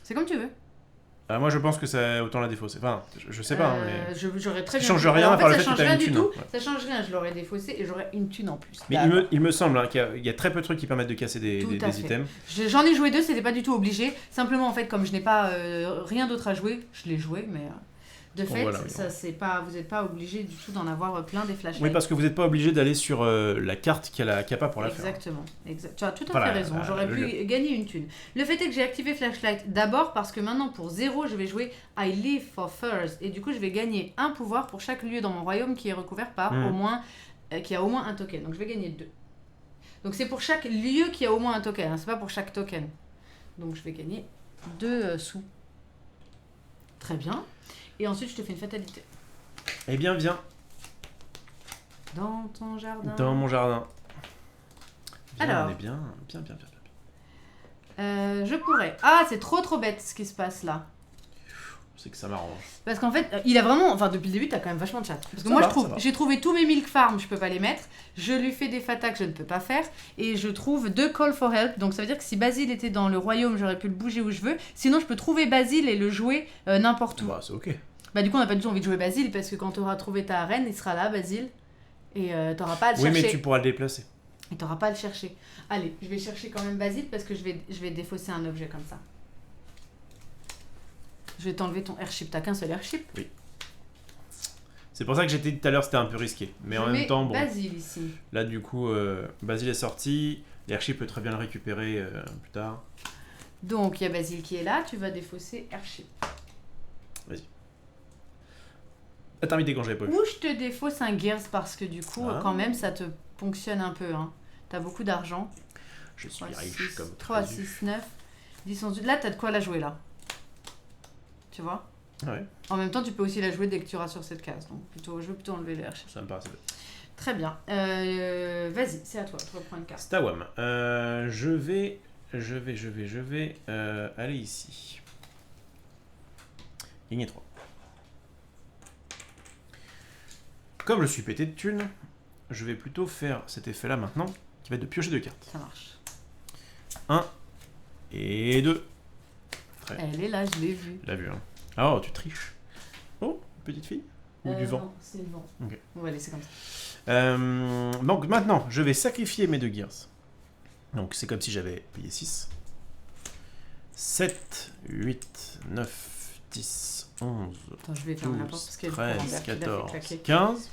C'est comme tu veux. Moi je pense que ça autant la défausser. Enfin, je sais pas, mais... J'aurais très bien... Ça change rien à part le fait ça que change t'as rien une du thune. tout, Ouais. ça change rien, je l'aurais défaussé et j'aurais une thune en plus. Mais il me semble qu'il y a très peu de trucs qui permettent de casser des items. J'en ai joué 2, c'était pas du tout obligé. Simplement, en fait, comme je n'ai pas rien d'autre à jouer, je l'ai joué, mais... De fait, voilà, oui, ça, c'est pas, vous n'êtes pas obligé du tout d'en avoir plein des flashlights. Oui, parce que vous n'êtes pas obligé d'aller sur la carte qu'il y a pas pour la faire. Exactement. Tu as tout à fait raison. J'aurais pu gagner une thune. Le fait est que j'ai activé Flashlight d'abord parce que maintenant, pour 0, je vais jouer I Live for Furs. Et du coup, je vais gagner un pouvoir pour chaque lieu dans mon royaume qui est recouvert par au moins, qui a au moins un token. Donc, je vais gagner 2. Donc, c'est pour chaque lieu qui a au moins un token. Hein. C'est pas pour chaque token. Donc, je vais gagner 2 sous. Très bien. Et ensuite, je te fais une fatalité. Eh bien, viens. Dans ton jardin. Dans mon jardin. Viens, Alors. on est bien. Je pourrais. Ah, c'est trop bête ce qui se passe là. C'est que ça m'arrange. Parce qu'en fait, il a vraiment... Enfin, depuis le début, t'as quand même vachement de chat. Parce que moi, j'ai trouvé tous mes Milk Farm, je peux pas les mettre. Je lui fais des fatas que je ne peux pas faire. Et je trouve 2 Call for Help. Donc, ça veut dire que si Basile était dans le royaume, j'aurais pu le bouger où je veux. Sinon, je peux trouver Basile et le jouer n'importe où. Bah, c'est ok. Bah, du coup, on n'a pas du tout envie de jouer Basile. Parce que quand tu auras trouvé ta reine, il sera là, Basile. Et t'auras pas à le chercher. Oui, mais tu pourras le déplacer. Et t'auras pas à le chercher. Allez, je vais chercher quand même Basile parce que je vais défausser un objet comme ça. Je vais t'enlever ton airship. T'as qu'un seul airship? Oui. C'est pour ça que j'étais dit tout à l'heure, c'était un peu risqué. Mais en même temps, bon. Basile ici. Là, du coup, Basile est sorti. L'airship peut très bien le récupérer plus tard. Donc, il y a Basile qui est là. Tu vas défausser airship. Vas-y. T'as invité quand j'avais pas eu. Ou je te défausse un Gears parce que du coup, quand même, ça te ponctionne un peu. Hein. T'as beaucoup d'argent. Je suis riche comme 3, 6, 9, 10, 11. Là, t'as de quoi la jouer là. Tu vois? Ouais. En même temps, tu peux aussi la jouer dès que tu auras sur cette case. Donc, je veux plutôt enlever le airship. Ça me paraissait bête. Très bien. Vas-y, c'est à toi. Tu reprends une carte. Stawam. Je vais aller ici. Gagner 3. Comme je suis pété de thunes, je vais plutôt faire cet effet-là maintenant, qui va être de piocher 2 cartes. Ça marche. 1 et 2. Elle est là, je l'ai vue. Je l'ai vu, hein. Oh, tu triches. Oh, petite fille. Ou du vent. Non, c'est le vent. Okay. On va laisser comme ça. Donc maintenant, je vais sacrifier mes 2 gears. Donc c'est comme si j'avais payé 6. 7, 8, 9, 10, 11, Attends, je vais faire 12, n'importe parce qu'elle 13, 14, 15.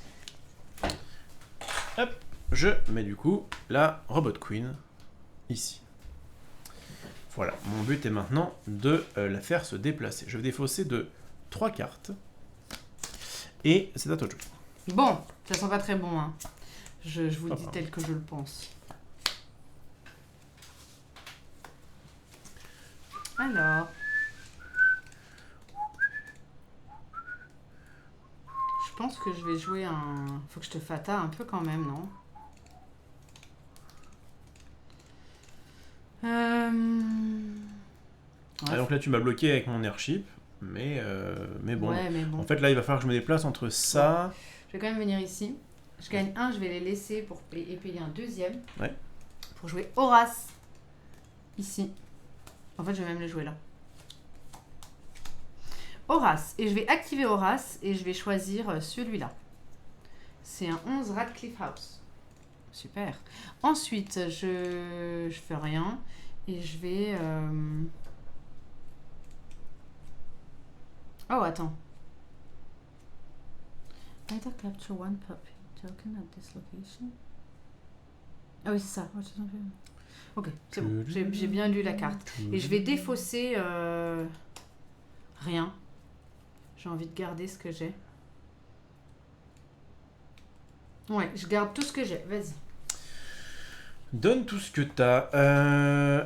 Hop, je mets du coup la Robot Queen ici. Voilà, mon but est maintenant de la faire se déplacer. Je vais défausser de 3 cartes. Et c'est à toi de jouer. Bon, ça sent pas très bon, hein. Je vous le dis tel que je le pense. Alors... Je pense que je vais jouer un... Faut que je te fata un peu quand même, non? Ah, donc là tu m'as bloqué avec mon airship, mais bon. Ouais, mais bon. En fait là il va falloir que je me déplace entre ça... Je vais quand même venir ici. Je gagne un, je vais les laisser pour payer un deuxième. Ouais. Pour jouer Horace. Ici. En fait je vais même le jouer là. Horace. Et je vais activer Horace et je vais choisir celui-là. C'est un 11 Radcliffe House. super. Ensuite, je fais rien et je vais... Oh, attends. Either capture one puppy token at this location. Ah oui, c'est ça. Ok, c'est bon. J'ai bien lu la carte. Et je vais défausser rien. J'ai envie de garder ce que j'ai. Ouais, je garde tout ce que j'ai. Vas-y. Donne tout ce que t'as.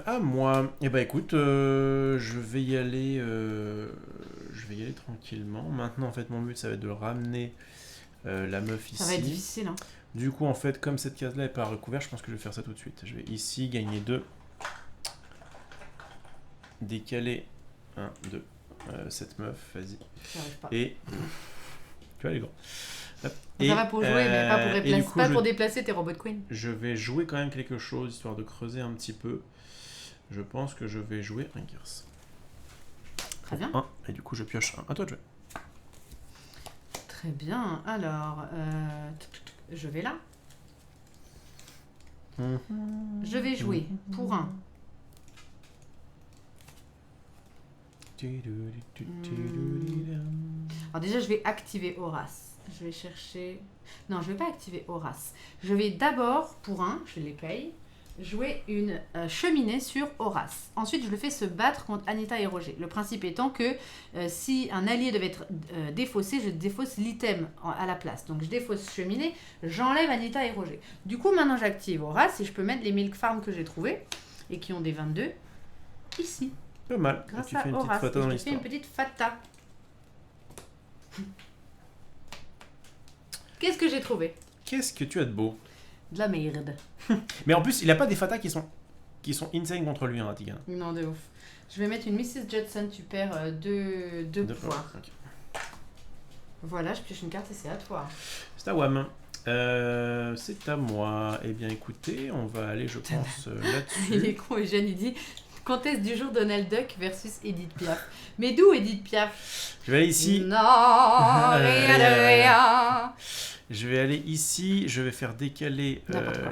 À moi. Eh ben écoute, je vais y aller tranquillement. Maintenant, en fait, mon but, ça va être de ramener la meuf ici. Ça va être difficile, hein. Du coup, en fait, comme cette case-là n'est pas recouverte, je pense que je vais faire ça tout de suite. Je vais ici gagner 2. Décaler 1, 2. Cette meuf, vas-y. J'arrive pas. Et... tu vois, les grands. Ça va pour jouer, mais pas pour déplacer, coup, pas pour déplacer tes robots queen. Je vais jouer quand même quelque chose, histoire de creuser un petit peu. Je pense que je vais jouer un Gears. Très bien. 1, et du coup, je pioche 1. À toi de jouer. Très bien. Alors, je vais là. Je vais jouer pour 1. Alors déjà, je vais activer Horace. Je vais chercher... Non, je vais pas activer Horace. Je vais d'abord, pour 1, je les paye, jouer une cheminée sur Horace. Ensuite, je le fais se battre contre Anita et Roger. Le principe étant que si un allié devait être défaussé, je défausse l'item à la place. Donc, je défausse cheminée, j'enlève Anita et Roger. Du coup, maintenant, j'active Horace et je peux mettre les Milk Farm que j'ai trouvés et qui ont des 22 ici. Pas mal. Grâce tu fais à une Horace. petite fata dans je fais une petite fata. Qu'est-ce que j'ai trouvé? Qu'est-ce que tu as de beau? De la merde. Mais en plus, il a pas des fatas qui sont insane contre lui, hein, Ratigan. Non, de ouf. Je vais mettre une Mrs. Judson, tu perds 2 pouvoirs. Okay. Voilà, je pioche une carte et c'est à toi. C'est à Wam. C'est à moi. Eh bien, écoutez, on va aller, je pense, là-dessus. Il est con, Eugène, il dit... Contest du jour Donald Duck versus Edith Piaf. Mais d'où Edith Piaf? Je vais aller ici. Non, rien de rien. Je vais aller ici, je vais faire décaler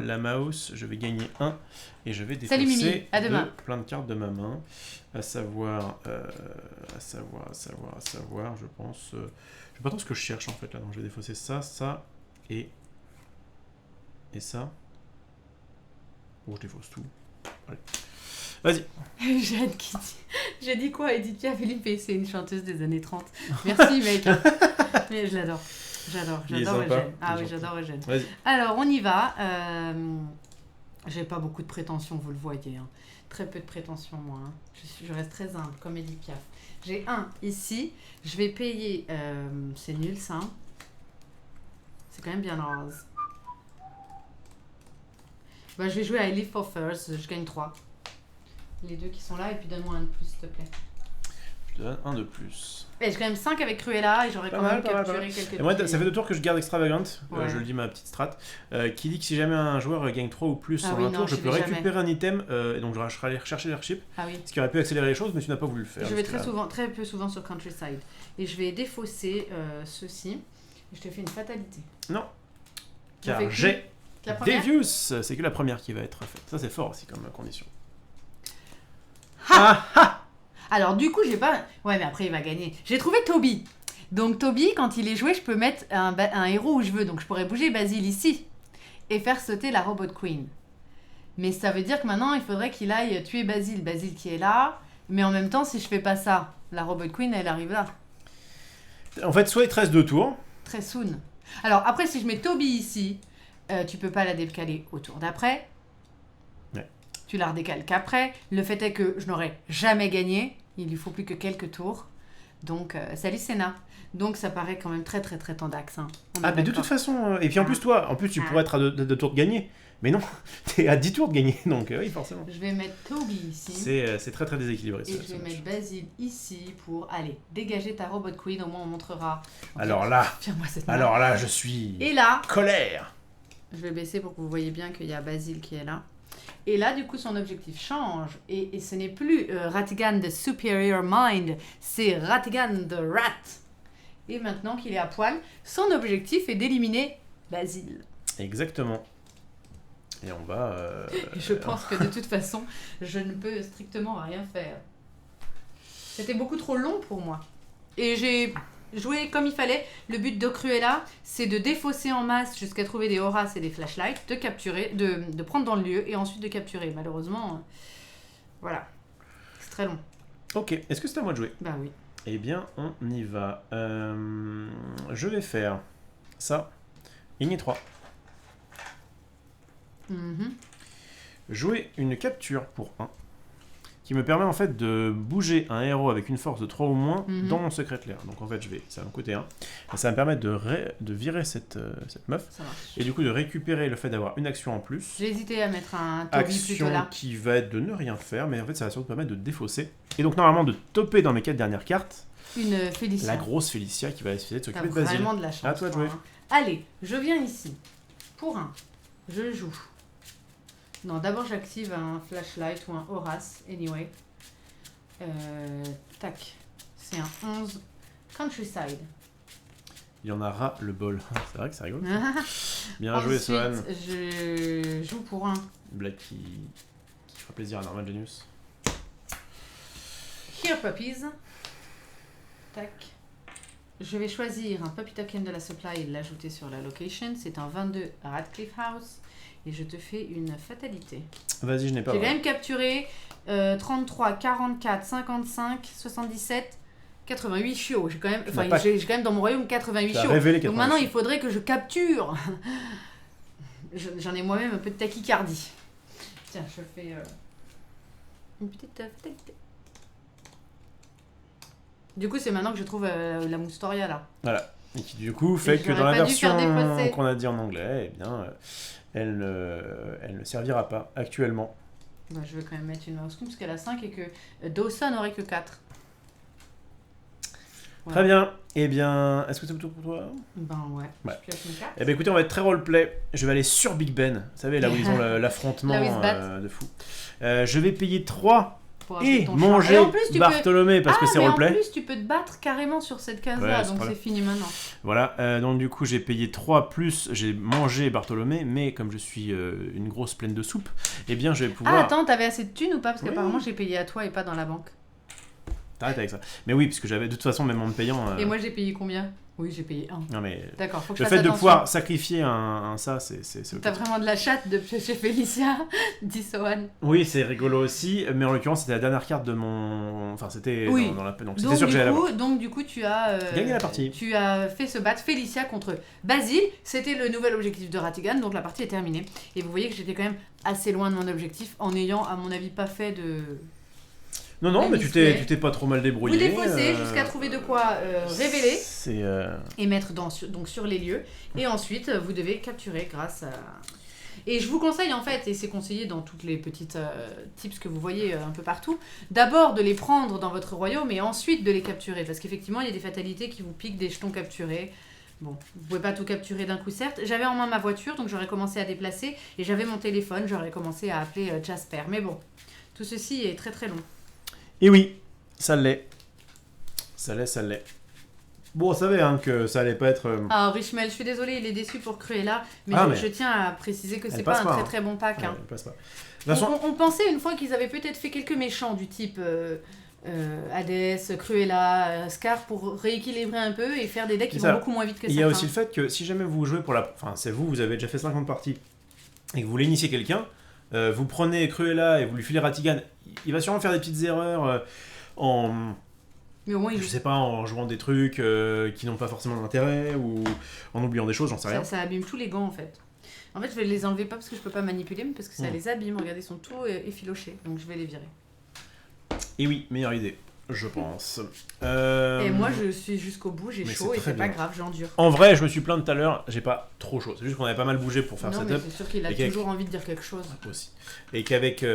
la mouse, je vais gagner 1 et je vais défausser plein de cartes de ma main. À savoir, je pense... je sais pas trop ce que je cherche en fait là, donc je vais défausser ça, ça et ça. Oh, je défausse tout. Allez. Vas-y. J'ai dit quoi, Edith Piaf? Philippe, c'est une chanteuse des années 30. Merci, mec. Mais je l'adore. J'adore Eugène. Ah oui, j'adore Eugène. Alors, on y va. J'ai pas beaucoup de prétentions, vous le voyez. Hein. Très peu de prétentions, moi. Hein. Je reste très humble, comme Edith Piaf. J'ai 1 ici. Je vais payer... c'est nul, ça. C'est quand même bien rose. Bah, je vais jouer à I Live for First. Je gagne 3. Les 2 qui sont là, et puis donne-moi 1 de plus, s'il te plaît. Je te donne 1 de plus. Et j'ai quand même 5 avec Cruella, et j'aurais quand même capturé quelques... Et moi, ça fait 2 tours que je garde Extravagant, ouais. Je le dis ma petite strat, qui dit que si jamais un joueur gagne 3 ou plus sur un tour, je peux récupérer un item, et donc je serai allé rechercher l'airship, ce qui aurait pu accélérer les choses, mais tu n'as pas voulu le faire. Je vais très peu souvent sur Countryside. Et je vais défausser ceci, et je te fais une fatalité. Non, car j'ai Devious, c'est que la première qui va être faite. Ça, c'est fort aussi comme condition. Alors du coup j'ai pas... Ouais mais après il va gagner. J'ai trouvé Toby. Donc Toby quand il est joué je peux mettre un héros où je veux. Donc je pourrais bouger Basile ici. Et faire sauter la Robot Queen. Mais ça veut dire que maintenant il faudrait qu'il aille tuer Basile. Basile qui est là. Mais en même temps si je fais pas ça, la Robot Queen elle arrive là. En fait soit il te reste 2 tours. Très soon. Alors après si je mets Toby ici, tu peux pas la décaler au tour d'après. Tu la redécales qu'après. Le fait est que je n'aurais jamais gagné. Il lui faut plus que quelques tours. Donc, salut Senna. Donc, ça paraît quand même très, très, très tendax. Hein. Mais de toute façon... Et puis en plus, toi, tu pourrais être à 2 tours de gagner. Mais non, t'es à 10 tours de gagner. Donc, oui, forcément. Je vais mettre Toby ici. C'est très, très déséquilibré. Et je vais mettre Basile ici pour, aller dégager ta Robot Queen. Au moins, on montrera. Alors là, je suis... Et là... colère. Je vais baisser pour que vous voyez bien qu'il y a Basile qui est là. Et là, du coup, son objectif change. Et ce n'est plus Ratigan de Superior Mind, c'est Ratigan de Rat. Et maintenant qu'il est à poil, son objectif est d'éliminer Basile. Exactement. Et on va... Je pense que de toute façon, je ne peux strictement rien faire. C'était beaucoup trop long pour moi. Et j'ai joué comme il fallait. Le but de Cruella, c'est de défausser en masse jusqu'à trouver des auras et des flashlights, de capturer, de prendre dans le lieu et ensuite de capturer. Malheureusement, voilà. C'est très long. Ok, est-ce que c'est à moi de jouer? Bah oui. Eh bien, on y va. Je vais faire ça. Ligne 3. Jouer une capture pour 1 qui me permet en fait de bouger un héros avec une force de 3 ou moins dans mon secret lair. Donc en fait je vais, c'est un côté 1, et ça va me permettre de virer cette meuf, et du coup de récupérer le fait d'avoir une action en plus. J'ai hésité à mettre un Toby plutôt là. Action qui va être de ne rien faire, mais en fait ça va surtout permettre de défausser. Et donc normalement de topper dans mes 4 dernières cartes, une Félicia. la grosse Félicia qui va essayer de s'occuper de T'as Basile. vraiment de la chance. À toi de jouer. Hein. Allez, je viens ici. Pour 1, je joue. Non, d'abord j'active un flashlight ou un Horace, anyway. Tac. C'est un 11 Countryside. Il y en a ras le bol. C'est vrai que c'est rigolo. Bien joué, Swan. Je joue pour 1. Blague qui fera plaisir à Norman Genius. Here Puppies. Tac. Je vais choisir un Puppy Token de la Supply et l'ajouter sur la location. C'est un 22 Radcliffe House. Et je te fais une fatalité. Vas-y, je n'ai pas. J'ai quand même capturé 33, 44, 55, 77, 88 chiots. J'ai quand même, j'ai quand même dans mon royaume 88 chiots. Donc maintenant, il faudrait que je capture. J'en ai moi-même un peu de tachycardie. Tiens, je fais une petite fatalité. Du coup, c'est maintenant que je trouve la Moustoria là. Voilà. Et qui du coup fait que dans la version qu'on a dit en anglais, eh bien, elle ne servira pas actuellement. Bah, je vais quand même mettre une mouse parce qu'elle a 5 et que Dawson n'aurait que 4. Voilà. Très bien. Eh bien, est-ce que c'est tout pour toi? Ben ouais. Eh bien écoutez, on va être très roleplay. Je vais aller sur Big Ben. Vous savez, là où ils ont l'affrontement de fou. Je vais payer 3 et manger Bartholomé parce que c'est roleplay. En plus, tu peux te battre carrément sur cette case-là, donc c'est fini maintenant. Voilà, donc du coup, j'ai payé 3 plus j'ai mangé Bartholomé, mais comme je suis une grosse pleine de soupe, eh bien je vais pouvoir... Ah, attends, t'avais assez de thunes ou pas? Parce qu'apparemment, j'ai payé à toi et pas dans la banque. T'arrêtes avec ça. Mais oui, parce que j'avais de toute façon, même en me payant... Et moi, j'ai payé combien? Oui, j'ai payé 1. Non mais d'accord, faut que le fait de pouvoir sacrifier un ça, c'est okay. T'as vraiment de la chatte de chez Félicia, dit Sohan. Oui, c'est rigolo aussi, mais en l'occurrence, c'était la dernière carte de mon... Enfin, c'était dans la... Donc, c'était sûr que j'allais l'avoir. Donc, du coup, tu as... gagné la partie. Tu as fait se battre Félicia contre Basile. C'était le nouvel objectif de Ratigan, donc la partie est terminée. Et vous voyez que j'étais quand même assez loin de mon objectif, en ayant, à mon avis, pas fait de... Non, mais tu t'es pas trop mal débrouillé. Vous défaussez jusqu'à trouver de quoi révéler et mettre donc sur les lieux. Et ensuite, vous devez capturer grâce à... Et je vous conseille en fait, et c'est conseillé dans toutes les petites tips que vous voyez un peu partout, d'abord de les prendre dans votre royaume et ensuite de les capturer. Parce qu'effectivement, il y a des fatalités qui vous piquent des jetons capturés. Bon, vous pouvez pas tout capturer d'un coup certes. J'avais en main ma voiture, donc j'aurais commencé à déplacer. Et j'avais mon téléphone, j'aurais commencé à appeler Jasper. Mais bon, tout ceci est très très long. Et oui, ça l'est. Ça l'est. Bon, on savait que ça allait pas être... Ah, Richmel, je suis désolée, il est déçu pour Cruella, mais je tiens à préciser que c'est pas un très très bon pack. Elle passe pas. On pensait une fois qu'ils avaient peut-être fait quelques méchants du type Hades, Cruella, Scar pour rééquilibrer un peu et faire des decks qui vont beaucoup moins vite que ça. Il y a aussi le fait que si jamais vous jouez pour la... Enfin, c'est vous avez déjà fait 50 parties et que vous voulez initier quelqu'un, vous prenez Cruella et vous lui filez Ratigan, il va sûrement faire des petites erreurs mais au moins, je sais pas, en jouant des trucs qui n'ont pas forcément d'intérêt ou en oubliant des choses, j'en sais rien. Ça abîme tous les gants en fait. En fait, je vais les enlever pas parce que je peux pas manipuler, mais parce que ça les abîme. Regardez, ils sont tout effilochés, donc je vais les virer. Et oui, meilleure idée. Je pense. Et moi, je suis jusqu'au bout, j'ai chaud et c'est pas grave, j'endure. En vrai, je me suis plaint tout à l'heure, j'ai pas trop chaud. C'est juste qu'on avait pas mal bougé pour faire setup. Non, mais c'est sûr qu'il a toujours envie de dire quelque chose. Aussi. Et qu'avec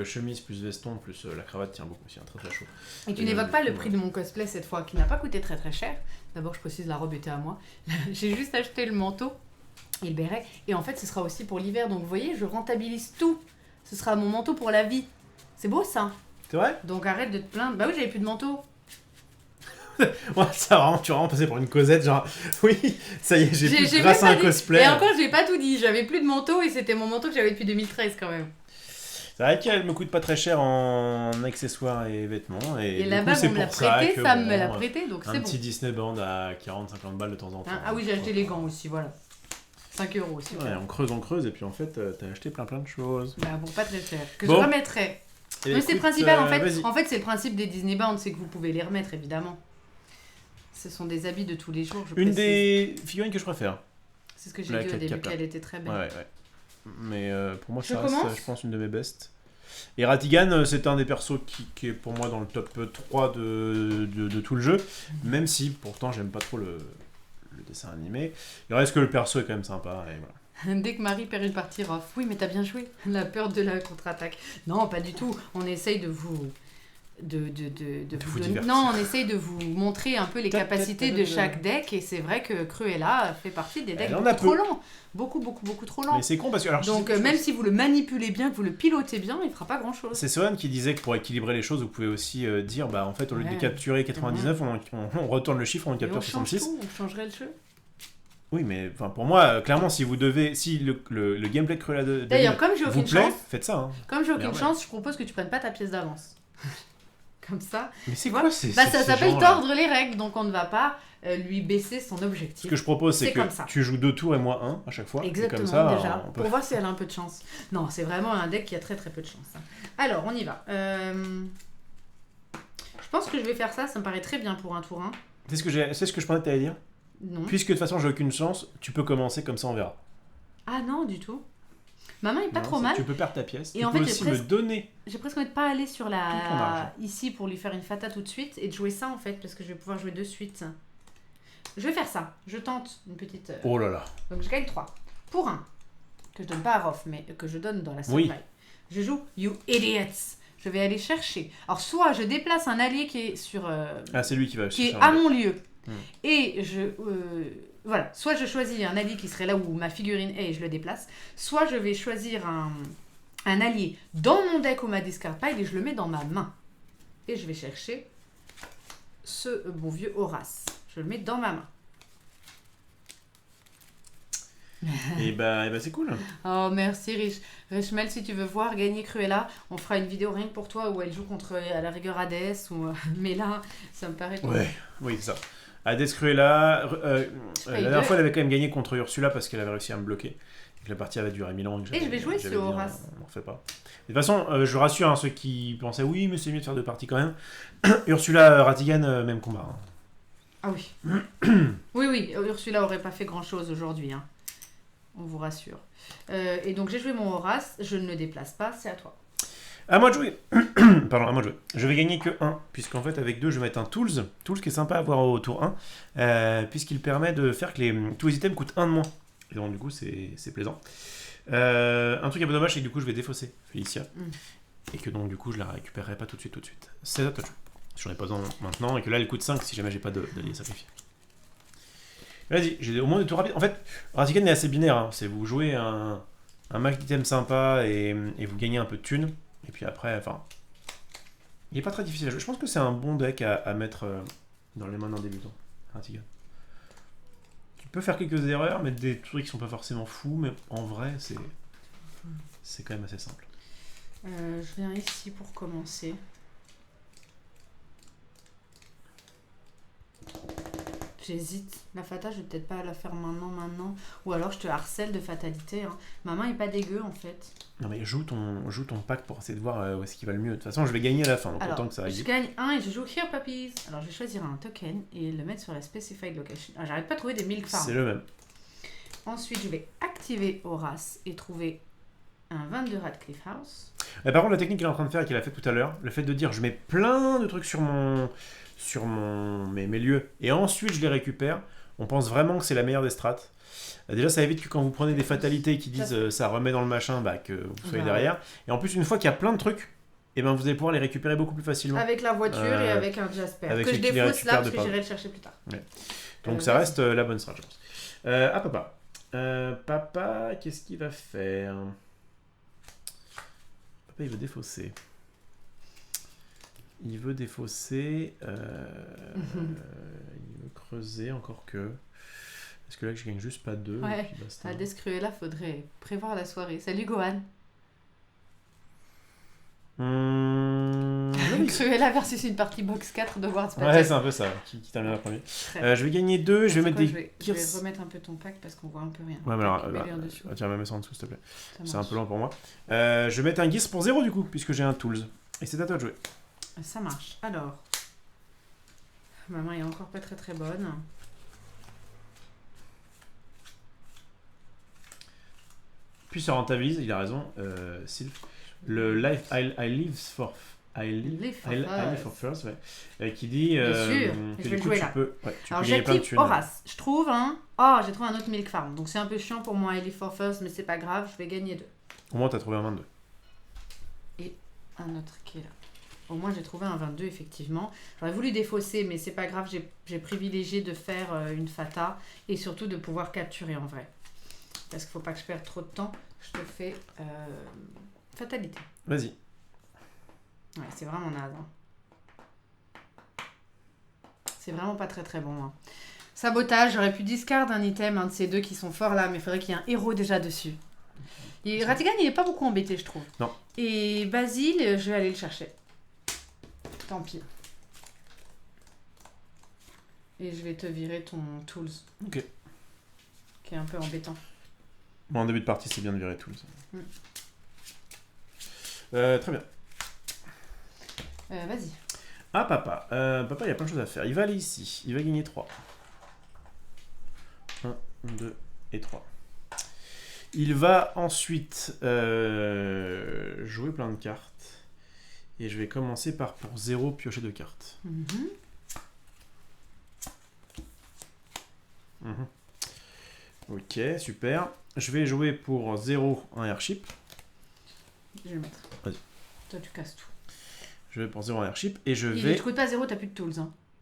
chemise plus veston plus la cravate tient beaucoup aussi, très très chaud. Et tu n'évoques pas le prix de mon cosplay cette fois, qui n'a pas coûté très très cher. D'abord, je précise, la robe était à moi. J'ai juste acheté le manteau et le béret. Et en fait, ce sera aussi pour l'hiver. Donc, vous voyez, je rentabilise tout. Ce sera mon manteau pour la vie. C'est beau ça. C'est vrai? Donc arrête de te plaindre. Bah oui, j'avais plus de manteau. Ouais, ça vraiment, tu vas vraiment passer pour une Cosette, genre, oui, ça y est, j'ai plus même grâce à pas un dit- cosplay. Et encore, j'ai pas tout dit. J'avais plus de manteau et c'était mon manteau que j'avais depuis 2013 quand même. C'est vrai qu'elle me coûte pas très cher en accessoires et vêtements. Et du là-bas, coup, c'est on me l'a pour ça prêté, que, Sam me bon, l'a prêté, donc c'est un bon. petit Disney Band à 40-50 balles de temps en temps. Ah oui, j'ai acheté les gants aussi, voilà. 5 € aussi. Ouais, on creuse, et puis en fait, t'as acheté plein de choses. Bah bon, pas très cher. Que Bon. je remettrai. Et Mais c'est le écoute, principal en fait. vas-y. En fait, c'est le principe des Disney Bound, c'est que vous pouvez les remettre évidemment. Ce sont des habits de tous les jours, je Une précise. des figurines que je préfère. C'est ce que j'ai La dit au Cat début, Cap, là. qu'elle était très belle. Ouais. Mais pour moi, Je ça reste, commence je pense, une de mes bestes. Et Ratigan, c'est un des persos qui est pour moi dans le top 3 de tout le jeu. Même si, pourtant, j'aime pas trop le dessin animé. Il reste que le perso est quand même sympa. Et voilà. Dès que Marie perd une partie off. Oui, mais t'as bien joué. La peur de la contre-attaque. Non, pas du tout. On essaye de vous... vous donner- divertir. Non, on essaye de vous montrer un peu les capacités de chaque deck. Et c'est vrai que Cruella fait partie des decks Elle en a beaucoup trop peu. lents. Beaucoup trop lents. Mais c'est con parce que... Alors, Donc je sais- même si vous le manipulez bien, que vous le pilotez bien, il fera pas grand-chose. C'est Sohan qui disait que pour équilibrer les choses, vous pouvez aussi dire, bah en fait, au lieu de Ouais. capturer 99, on retourne le chiffre, on Et on capture change 66. tout, on changerait le jeu. Oui, mais enfin, pour moi, clairement, si vous devez, si le gameplay de Cruella de D'ailleurs, comme j'ai vous aucune plaît, chance, faites ça. Hein. Comme chance, je propose que tu prennes pas ta pièce d'avance. Comme ça. Mais c'est Voilà. quoi ces Bah, ça ces s'appelle gens-là tordre les règles, donc on ne va pas lui baisser son Ce objectif. que je propose, c'est C'est que comme ça. tu joues 2 tours et moi 1 à chaque fois. Exactement, et comme ça, déjà, on peut... pour voir si elle a un peu de chance. Non, c'est vraiment un deck qui a très peu de chance. Hein. Alors, on y va. Je pense que je vais faire ça, ça me paraît très bien pour un tour 1. C'est ce que je pensais que t'allais dire. Non. Puisque de toute façon, j'ai aucune chance, tu peux commencer comme ça, on verra. Ah non, du tout. Ma main est pas Non, trop ça, mal. Tu peux perdre ta pièce. Et tu en peux fait, j'ai aussi presque- me donner. J'ai presque envie de pas aller sur Tout ton argent. la ici pour lui faire une fata tout de suite et de jouer ça en fait parce que je vais pouvoir jouer de suite. Je vais faire ça. Je tente une petite. Oh là là. Donc je gagne 3. Pour 1 que je donne pas à Rof mais que je donne dans la Oui. survive. Je joue You Idiots. Je vais aller chercher. Alors soit je déplace un allié qui est sur Ah, c'est lui qui va qui est chercher à un deck. mon lieu Hmm. et voilà, soit je choisis un allié qui serait là où ma figurine est et je le déplace, soit je vais choisir un allié dans mon deck ou ma discard pile et je le mets dans ma main. Et je vais chercher ce bon vieux Horace. Je le mets dans ma main. Et bah, c'est cool. Oh merci Richmel, si tu veux voir gagner Cruella, on fera une vidéo rien que pour toi où elle joue contre à la rigueur Hades ou mais là ça me paraît Ouais, oui, c'est ça. Hades Cruella, la il dernière peut- fois, elle avait quand même gagné contre Ursula parce qu'elle avait réussi à me bloquer. Et que la partie avait duré 1000 ans. Et je vais jouer j'avais sur dit, Horace. On ne refait pas. De toute façon, je rassure ceux qui pensaient oui, mais c'est mieux de faire 2 parties quand même. Ursula, Ratigan, même combat. Hein. Ah oui. oui, Ursula aurait pas fait grand chose aujourd'hui. Hein. On vous rassure. Et donc j'ai joué mon Horace, je ne le déplace pas, c'est à toi. À moi de jouer. Pardon, à moi de jouer. Je vais gagner que 1, puisqu'en fait avec 2 je vais mettre un Tools qui est sympa à avoir au tour 1, puisqu'il permet de faire que tous les items coûtent 1 de moins. Et donc du coup c'est plaisant. Un truc un peu dommage c'est que du coup je vais défausser Félicia. Et que donc du coup je la récupérerai pas tout de suite. C'est à toi de jouer. J'en ai pas besoin maintenant et que là elle coûte 5 si jamais j'ai pas d'alliés sacrifiés. Vas-y, j'ai au moins des tours rapides. En fait, Ratigan est assez binaire. Hein. C'est vous jouez un max d'items sympa et vous gagnez un peu de thunes. Et puis après, enfin... Il est pas très difficile à jouer. Je pense que c'est un bon deck à mettre dans les mains d'un débutant. Ratigan. Tu peux faire quelques erreurs, mettre des trucs qui sont pas forcément fous, mais en vrai, c'est quand même assez simple. Je viens ici pour commencer. J'hésite. La fata, je vais peut-être pas la faire maintenant. Ou alors je te harcèle de fatalité. Hein. Ma main est pas dégueu en fait. Non mais joue ton pack pour essayer de voir où est-ce qui va le mieux. De toute façon, je vais gagner à la fin, donc Alors, autant que ça je aille. gagne 1 et je joue Here Puppies. Alors je vais choisir un token et le mettre sur la Specified Location. Ah, j'arrête pas de trouver des milk farms. C'est le même. Ensuite, je vais activer Horace et trouver un 22 Radcliffe House. Par contre, la technique qu'elle est en train de faire et qu'elle a fait tout à l'heure, le fait de dire je mets plein de trucs sur mes lieux et ensuite je les récupère, on pense vraiment que c'est la meilleure des strats. Déjà, ça évite que quand vous prenez des fatalités qui disent ça remet dans le machin, bah, que vous soyez derrière. Et en plus, une fois qu'il y a plein de trucs, et ben vous allez pouvoir les récupérer beaucoup plus facilement. Avec la voiture et avec un Jasper. avec Que je celui qui les défausse là récupère parce de que par- j'irai le chercher plus tard. Ouais. Donc ça reste la bonne strat, je pense. Ah, papa. Papa, qu'est-ce qu'il va faire? Papa, il veut défausser. Il veut défausser. Il veut creuser, encore que. Parce que là, je gagne juste pas 2. Ouais, à Descruella, faudrait prévoir la soirée. Salut Gohan. Cruella versus une partie box 4 de Words Battle. Ouais, c'est un peu ça, qui termine la première. Je vais gagner 2, je vais mettre je vais remettre un peu ton pack parce qu'on voit un peu rien. Ouais, mais alors, tiens, mets ça en dessous, s'il te plaît. C'est un peu lent pour moi. Je vais mettre un Gears pour 0 du coup, puisque j'ai un Tools. Et c'est à toi de jouer. Ça marche. Alors, ma main est encore pas très très bonne. Puis ça rentabilise, il a raison, Sylph. Le Life I live for first, ouais. Qui dit bien sûr, que je vais du coup, jouer tu là. peux alors gagner plein de j'active thunes. Horace. Je trouve j'ai trouvé un autre Milk Farm. Donc c'est un peu chiant pour moi, I live for first, mais c'est pas grave, je vais gagner 2. Au moins, t'as trouvé un 22. Et un autre qui est là. Au moins j'ai trouvé un 22 effectivement. J'aurais voulu défausser, mais c'est pas grave, j'ai privilégié de faire une fata et surtout de pouvoir capturer en vrai. Parce qu'il faut pas que je perde trop de temps. Je te fais fatalité. Vas-y. Ouais, c'est vraiment naze. C'est vraiment pas très très bon. Sabotage, j'aurais pu discard un item, un de ces deux qui sont forts là, mais il faudrait qu'il y ait un héros déjà dessus. Et Ratigan, il est pas beaucoup embêté, je trouve. Non. Et Basile, je vais aller le chercher. Tant pis. Et je vais te virer ton Tools. Ok. Qui est un peu embêtant. Bon, en début de partie, c'est bien de virer Tools. Très bien. Vas-y. Ah, papa. Papa, il y a plein de choses à faire. Il va aller ici. Il va gagner 3. 1, 2 et 3. Il va ensuite jouer plein de cartes. Et je vais commencer par pour 0 piocher de cartes. Ok, super. Je vais jouer pour 0 un airship. Je vais le mettre. Vas-y. Toi, tu casses tout. Je vais pour 0 un airship et je vais... Tu coûtes pas 0, t'as plus de tools.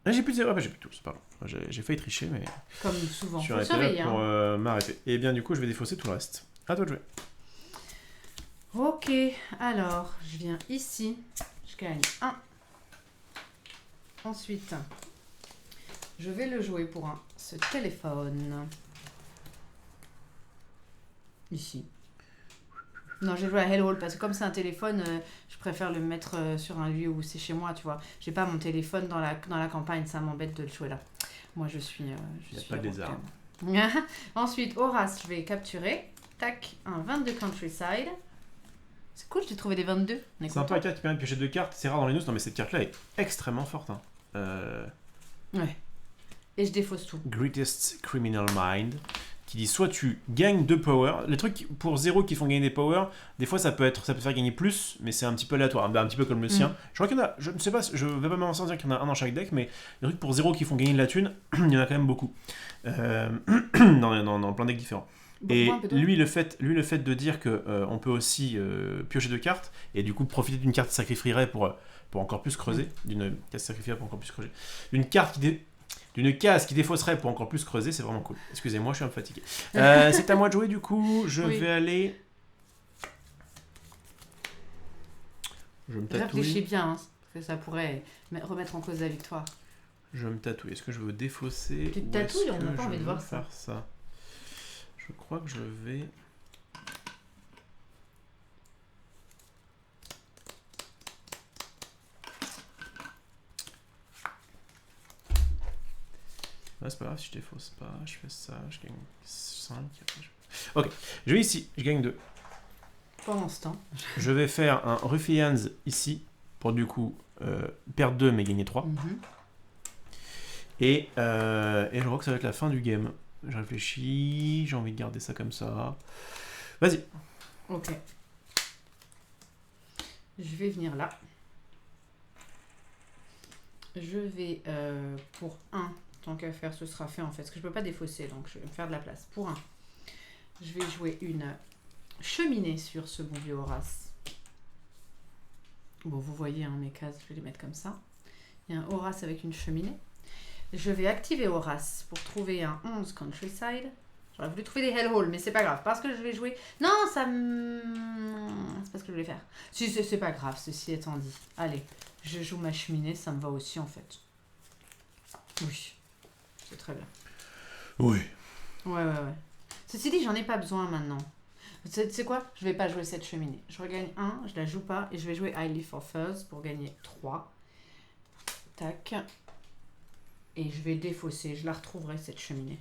Ah, j'ai plus de 0, j'ai plus de tools, pardon. J'ai failli tricher, mais... Comme souvent. Je suis arrêté là pour m'arrêter. Et bien du coup, je vais défausser tout le reste. À toi de jouer. Ok, alors, je viens ici. Je gagne 1. Ensuite, je vais le jouer pour ce téléphone. Ici. Non, j'ai joué à Hellhole parce que comme c'est un téléphone, je préfère le mettre sur un lieu où c'est chez moi, tu vois. J'ai pas mon téléphone dans la campagne, ça m'embête de le jouer là. Moi, je suis... Il n'y a pas des armes. Ensuite, Horace, je vais capturer. Tac, un 22 Countryside. C'est cool, j'ai trouvé des 22. C'est un peu la carte qui permet de piocher 2 cartes. C'est rare dans les news, non mais cette carte-là est extrêmement forte. Ouais. Et je défausse tout. Greatest Criminal Mind. Qui dit soit tu gagnes 2 power. Les trucs pour 0 qui font gagner des power, des fois ça peut faire gagner plus, mais c'est un petit peu aléatoire, un petit peu comme le sien. Je crois qu'il y en a, je ne sais pas, je vais pas m'avancer à dire qu'il y en a un dans chaque deck, mais les trucs pour 0 qui font gagner de la thune, il y en a quand même beaucoup. Dans plein de decks différents. Et lui le fait de dire que on peut aussi piocher 2 cartes, et du coup profiter d'une carte qui sacrifierait pour encore plus creuser, d'une carte sacrifiée pour encore plus creuser, d'une case qui défausserait pour encore plus creuser, c'est vraiment cool. Excusez-moi, je suis un peu fatigué. C'est à moi de jouer du coup, je vais aller... Je me tatouille. Réfléchis bien, parce que ça pourrait remettre en cause la victoire. Je me tatouille. Est-ce que je veux défausser? Tu te tatouilles, on n'a pas envie de voir ça. Je crois que je vais... Ouais, c'est pas grave si je défausse pas, je fais ça, je gagne 5. Ok, je vais ici, je gagne 2. Pendant ce temps. Je vais faire un Ruffians ici, pour du coup perdre 2 mais gagner 3. Et je crois que ça va être la fin du game. Je réfléchis, j'ai envie de garder ça comme ça. Vas-y. Ok. Je vais venir là. Je vais pour 1. Tant qu'à faire, ce sera fait en fait. Parce que je ne peux pas défausser, donc je vais me faire de la place. Pour 1, je vais jouer une cheminée sur ce bon vieux Horace. Bon, vous voyez mes cases, je vais les mettre comme ça. Il y a un Horace avec une cheminée. Je vais activer Horace pour trouver un 11 Countryside. J'aurais voulu trouver des hellholes, mais c'est pas grave. Parce que je vais jouer... Non, ça me... C'est pas ce que je voulais faire. Si, c'est pas grave, ceci étant dit. Allez, je joue ma cheminée, ça me va aussi en fait. Oui, c'est très bien. Oui. Ouais. Ceci dit, j'en ai pas besoin maintenant. Tu sais quoi? Je vais pas jouer cette cheminée. Je regagne 1, je la joue pas, et je vais jouer Highly for Fuzz pour gagner 3. Tac. Et je vais défausser, je la retrouverai cette cheminée.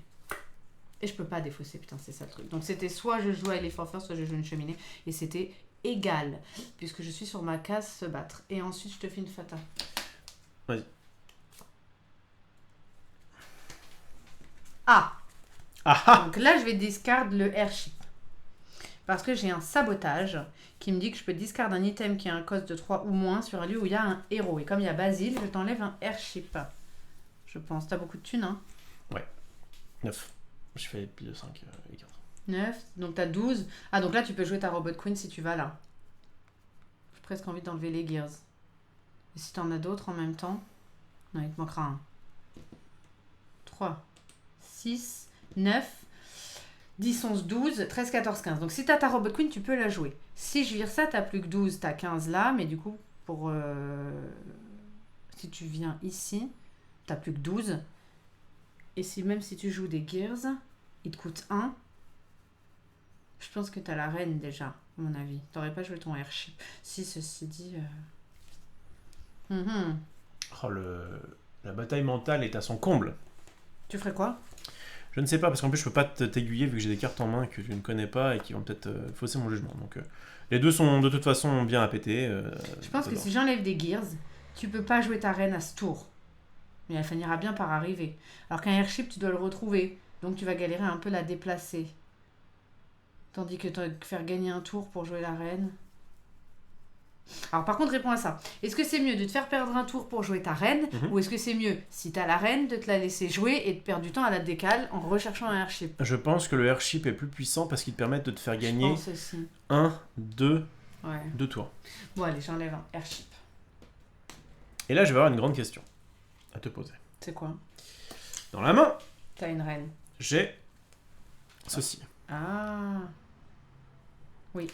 Et je peux pas défausser, putain, c'est ça le truc. Donc c'était soit je joue Highly for Fuzz, soit je joue une cheminée, et c'était égal, puisque je suis sur ma case se battre. Et ensuite, je te fais une fata. Vas-y. Donc là, je vais discard le airship. Parce que j'ai un sabotage qui me dit que je peux discard un item qui a un cost de 3 ou moins sur un lieu où il y a un héros. Et comme il y a Basile, je t'enlève un airship. Je pense. T'as beaucoup de thunes, hein? Ouais. 9. Je fais pile de 5 et 4. 9. Donc t'as 12. Ah, donc là, tu peux jouer ta Robot Queen si tu vas là. J'ai presque envie d'enlever les gears. Et si t'en as d'autres en même temps... Non, il te manquera un. 3, 6, 9... 10, 11, 12, 13, 14, 15. Donc si t'as ta Robot Queen, tu peux la jouer. Si je vire ça, t'as plus que 12, t'as 15 là. Mais du coup, pour si tu viens ici, t'as plus que 12. Et si même si tu joues des Gears, il te coûte 1. Je pense que t'as la reine déjà, à mon avis. T'aurais pas joué ton airship. Si, ceci dit... Oh, la bataille mentale est à son comble. Tu ferais quoi? Je ne sais pas, parce qu'en plus je peux pas t'aiguiller vu que j'ai des cartes en main que je ne connais pas et qui vont peut-être fausser mon jugement. Donc les deux sont de toute façon bien à péter. Je pense que si j'enlève des Gears, tu peux pas jouer ta reine à ce tour. Mais elle finira bien par arriver. Alors qu'un airship, tu dois le retrouver. Donc tu vas galérer un peu à la déplacer. Tandis que faire gagner un tour pour jouer la reine... Alors par contre, réponds à ça. Est-ce que c'est mieux de te faire perdre un tour pour jouer ta reine, ou est-ce que c'est mieux, si t'as la reine, de te la laisser jouer et de perdre du temps à la décale en recherchant un airship? Je pense que le airship est plus puissant parce qu'il te permet de te faire gagner 1, 2 tours. Bon allez, j'enlève un airship. Et là, je vais avoir une grande question à te poser. C'est quoi? Dans la main, t'as une reine. J'ai ceci. Ah. Oui.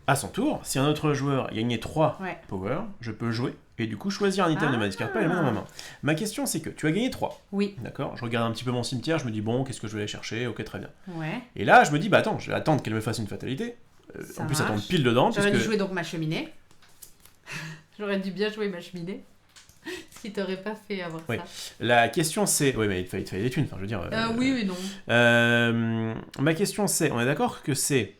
À son tour, si un autre joueur a gagné 3 power, je peux jouer et du coup choisir un item de ma discard pile et le mettre dans ma main. Ma question c'est que tu as gagné 3. Oui. D'accord? Je regarde un petit peu mon cimetière, je me dis bon, qu'est-ce que je vais aller chercher? Ok, très bien. Ouais. Et là, je me dis bah attends, je vais attendre qu'elle me fasse une fatalité. En plus, attendre pile dedans. J'aurais dû jouer donc ma cheminée. J'aurais dû bien jouer ma cheminée. Ce qui t'aurait pas fait avoir ça. La question c'est... Oui, mais il te fallait des thunes, enfin je veux dire... oui, non. Ma question c'est, on est d'accord que c'est...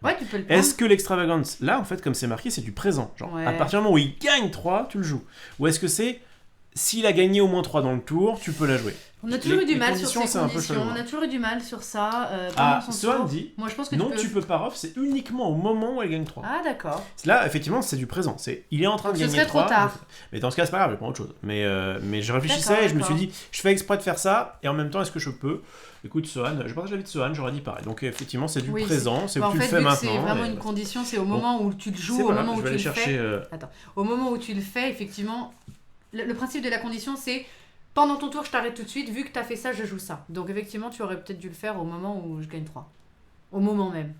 Ouais, tu peux le prendre. Est-ce que l'extravagance, là, en fait, comme c'est marqué, c'est du présent? Genre, à partir du moment où il gagne 3, tu le joues. Ou est-ce que c'est, s'il a gagné au moins 3 dans le tour, tu peux la jouer? On a toujours eu du mal sur ces conditions. On a toujours eu du mal sur ça. Swan dit, moi, je pense que non, tu peux pas off, c'est uniquement au moment où elle gagne 3. Ah, d'accord. Là, effectivement, c'est du présent. Il est en train de gagner 3. Trop tard. Mais dans ce cas, c'est pas grave, je prends autre chose. Mais je réfléchissais et je me suis dit, je fais exprès de faire ça, et en même temps, est-ce que je peux? Écoute, Sohan, je partage l'avis de Sohan, j'aurais dit pareil. Donc, effectivement, c'est du présent, c'est tu le fais maintenant. C'est vraiment une condition, c'est au moment où tu le joues, au moment où tu le fais. Attends, au moment où tu le fais, effectivement, le principe de la condition, c'est pendant ton tour, je t'arrête tout de suite, vu que tu as fait ça, je joue ça. Donc, effectivement, tu aurais peut-être dû le faire au moment où je gagne 3. Au moment même.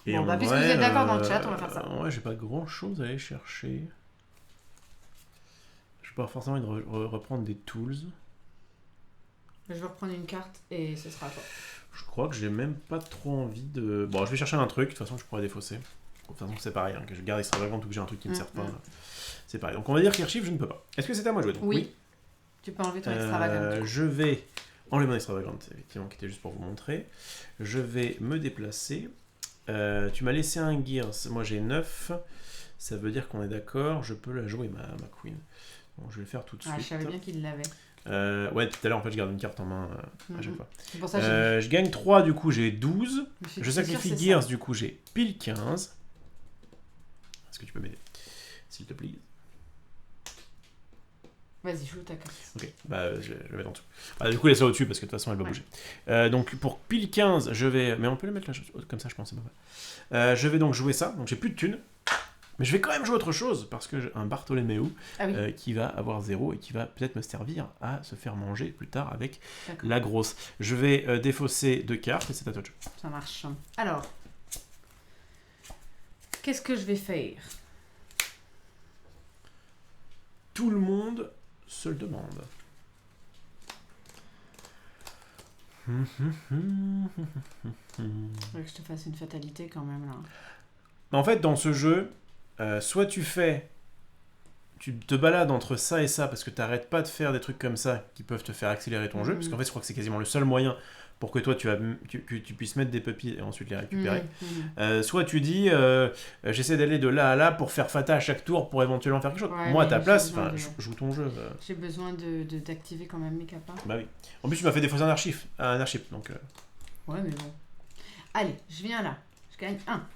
Et bon, puisque vous êtes d'accord dans le chat, on va faire ça. Ouais, j'ai pas grand-chose à aller chercher. Je vais pas forcément envie de reprendre des tools. Je vais reprendre une carte et ce sera à toi. Je crois que j'ai même pas trop envie de... Bon, je vais chercher un truc, de toute façon je pourrais défausser. De toute façon c'est pareil, hein, que je garde extravagante ou que j'ai un truc qui ne me sert pas. C'est pareil. Donc on va dire qu'archive je ne peux pas. Est-ce que c'est à moi de jouer donc? Oui. Tu peux enlever ton extravagante. Je vais enlever mon extravagante, effectivement, qui était juste pour vous montrer. Je vais me déplacer. Tu m'as laissé un Gears, moi j'ai 9. Ça veut dire qu'on est d'accord, je peux la jouer ma Queen. Bon, je vais le faire tout de suite. Je savais bien qu'il l'avait. Ouais, tout à l'heure en fait je garde une carte en main à chaque fois. C'est pour ça je gagne 3, du coup j'ai 12. Je sacrifie Gears, du coup j'ai pile 15. Est-ce que tu peux m'aider, s'il te plaît? Vas-y, joue ta carte. Ok, bah je vais le mettre en dessous. Du coup laisse-la au-dessus parce que de toute façon elle va bouger. Donc pour pile 15, je vais... Mais on peut le mettre là, comme ça je pense, c'est pas mal. Je vais donc jouer ça, donc j'ai plus de thunes. Mais je vais quand même jouer autre chose, parce que j'ai un Bartholoméo oui. qui va avoir 0 et qui va peut-être me servir à se faire manger plus tard avec D'accord. la grosse. Je vais défausser 2 cartes et c'est à toi de jouer. Ça marche. Alors, qu'est-ce que je vais faire? Tout le monde se le demande. Faudrait que je te fasse une fatalité quand même là. En fait, dans ce jeu, soit tu te balades entre ça et ça parce que tu n'arrêtes pas de faire des trucs comme ça qui peuvent te faire accélérer ton jeu, parce qu'en fait, je crois que c'est quasiment le seul moyen pour que toi tu puisses mettre des pupilles et ensuite les récupérer. Soit tu dis j'essaie d'aller de là à là pour faire fata à chaque tour pour éventuellement faire quelque chose. Ouais, Moi à ta place, de... joue ton jeu. J'ai besoin d'activer quand même mes capas. Bah oui. En plus tu m'as fait défausser un archip donc. Ouais mais bon. Allez, je viens là. Je gagne 1.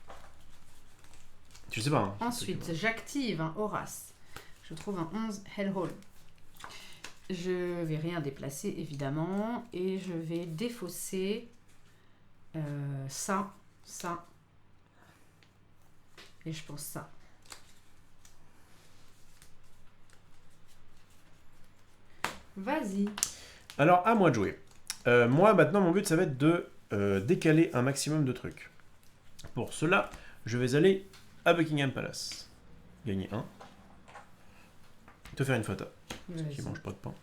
Je sais pas. Hein, ensuite, j'active un Horace. Je trouve un 11 Hellhole. Je vais rien déplacer évidemment et je vais défausser ça et je pense ça. Vas-y. Alors à moi de jouer. Moi maintenant mon but ça va être de décaler un maximum de trucs. Pour cela, je vais aller à Buckingham Palace. Gagner 1. Te faire une fata. Parce qu'il mange pas de pain.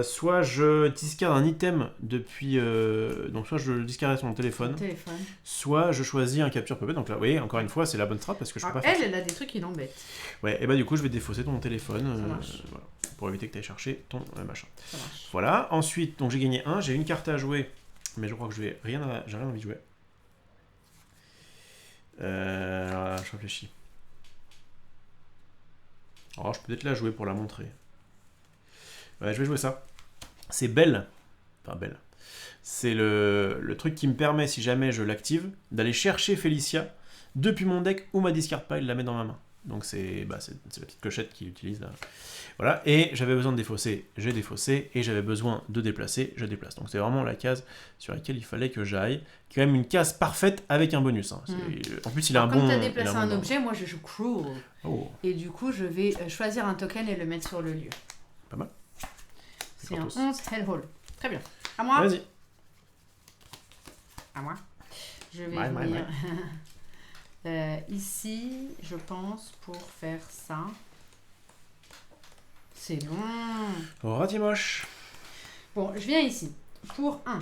Soit je discarde un item depuis... donc soit je discarde sur mon téléphone. Soit je choisis un capture puppet. Donc là, vous voyez, encore une fois, c'est la bonne strat parce que je peux pas faire elle a des trucs qui l'embêtent. Ouais, et bah du coup, je vais défausser ton téléphone. Voilà, pour éviter que tu ailles chercher ton machin. Ça marche. Voilà. Ensuite, donc j'ai gagné 1. J'ai une carte à jouer. Mais je crois que j'ai rien envie de jouer. Alors, je réfléchis. Alors, je peux peut-être la jouer pour la montrer. Ouais, je vais jouer ça. C'est Belle. Enfin, Belle. C'est le truc qui me permet, si jamais je l'active, d'aller chercher Félicia depuis mon deck ou ma discard pile, la mettre dans ma main. Donc c'est la petite clochette qu'il utilise là. Voilà. Et j'avais besoin de défausser, j'ai défaussé. Et j'avais besoin de déplacer, je déplace. Donc c'est vraiment la case sur laquelle il fallait que j'aille. Quand même une case parfaite avec un bonus. Hein. En plus, il a un bon... Comme tu as déplacé un objet, moi je joue Cruel. Oh. Et du coup, je vais choisir un token et le mettre sur le lieu. Pas mal. C'est un 11 Hellhole. Très bien. À moi. Vas-y. À moi. Je vais venir ici, je pense, pour faire ça. C'est long. Ratimoche. Bon, je viens ici. Pour 1.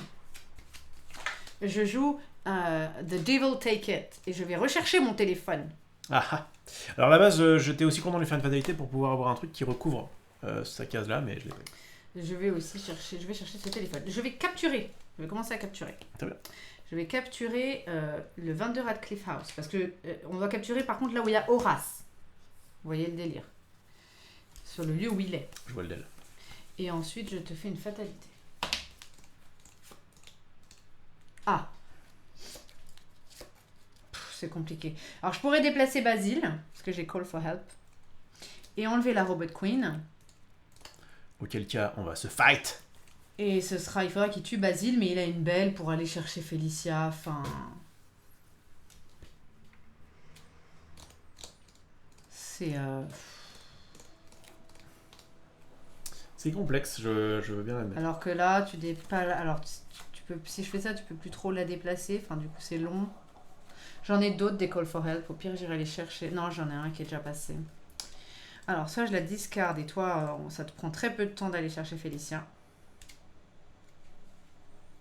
Je joue The Devil Take It. Et je vais rechercher mon téléphone. Ah. Alors à la base, j'étais aussi content de lui faire une fatalité pour pouvoir avoir un truc qui recouvre sa case là, mais je l'ai pas eu. Je vais aussi chercher ce téléphone. Je vais capturer. Je vais commencer à capturer. Très bien. Je vais capturer le 22 Radcliffe House. Parce que on va capturer par contre là où il y a Horace. Vous voyez le délire. Sur le lieu où il est. Je vois le DEL. Et ensuite, je te fais une fatalité. Ah. C'est compliqué. Alors, je pourrais déplacer Basile, parce que j'ai Call for Help. Et enlever la Robot Queen. Auquel cas, on va se fight. Et il faudra qu'il tue Basile, mais il a une belle pour aller chercher Félicia. Enfin... C'est... C'est complexe, je veux bien l'admettre. Alors que là, tu alors tu peux, si je fais ça, tu peux plus trop la déplacer. Enfin, du coup, c'est long. J'en ai d'autres des Call for Help. Au pire, j'irai les chercher. Non, j'en ai un qui est déjà passé. Alors, soit je la discarde et toi, ça te prend très peu de temps d'aller chercher Félicia.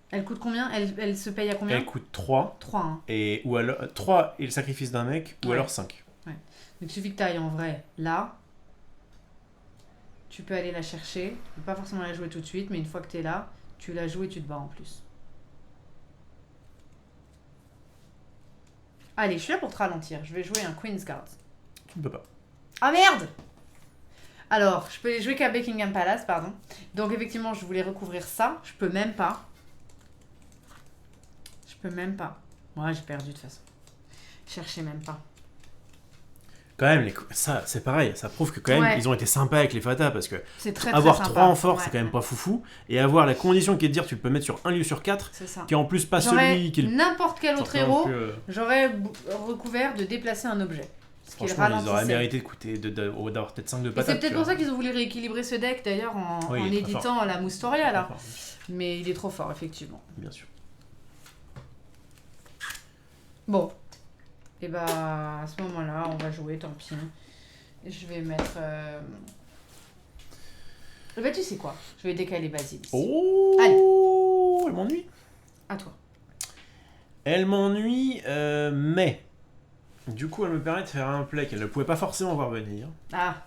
Elle coûte combien ? Elle se paye à combien ? Elle coûte 3. 3, hein. Et, ou alors, 3 et le sacrifice d'un mec, ou alors 5. Ouais. Donc, il suffit que tu ailles en vrai là. Tu peux aller la chercher. Tu peux pas forcément la jouer tout de suite, mais une fois que tu es là, tu la joues et tu te bats en plus. Allez, je suis là pour te ralentir. Je vais jouer un Queen's Guard. Tu ne peux pas. Ah merde! Alors, je peux jouer qu'à Buckingham Palace, pardon. Donc effectivement, je voulais recouvrir ça. Je peux même pas. Ouais, j'ai perdu de toute façon. Cherchez même pas. Quand même, ça, c'est pareil. Ça prouve que quand même, ils ont été sympas avec les fatas parce que avoir 3 en force, c'est quand même pas foufou. Et avoir la condition qui est de dire tu peux mettre sur un lieu sur 4, qui est en plus pas celui qui est n'importe quel autre héros, j'aurais recouvert de déplacer un objet. Franchement, ils auraient mérité d'avoir peut-être 5 de patates. C'est peut-être pour ça qu'ils ont voulu rééquilibrer ce deck d'ailleurs en éditant la Moustoria là. Mais il est trop fort, effectivement. Bien sûr. Bon. Et bah, à ce moment-là, on va jouer, tant pis. Je vais mettre... Bah, tu sais quoi? Je vais décaler Basile ici. Oh! Allez. Elle m'ennuie. À toi. Elle m'ennuie, mais... Du coup, elle me permet de faire un play qu'elle ne pouvait pas forcément voir venir. Ah.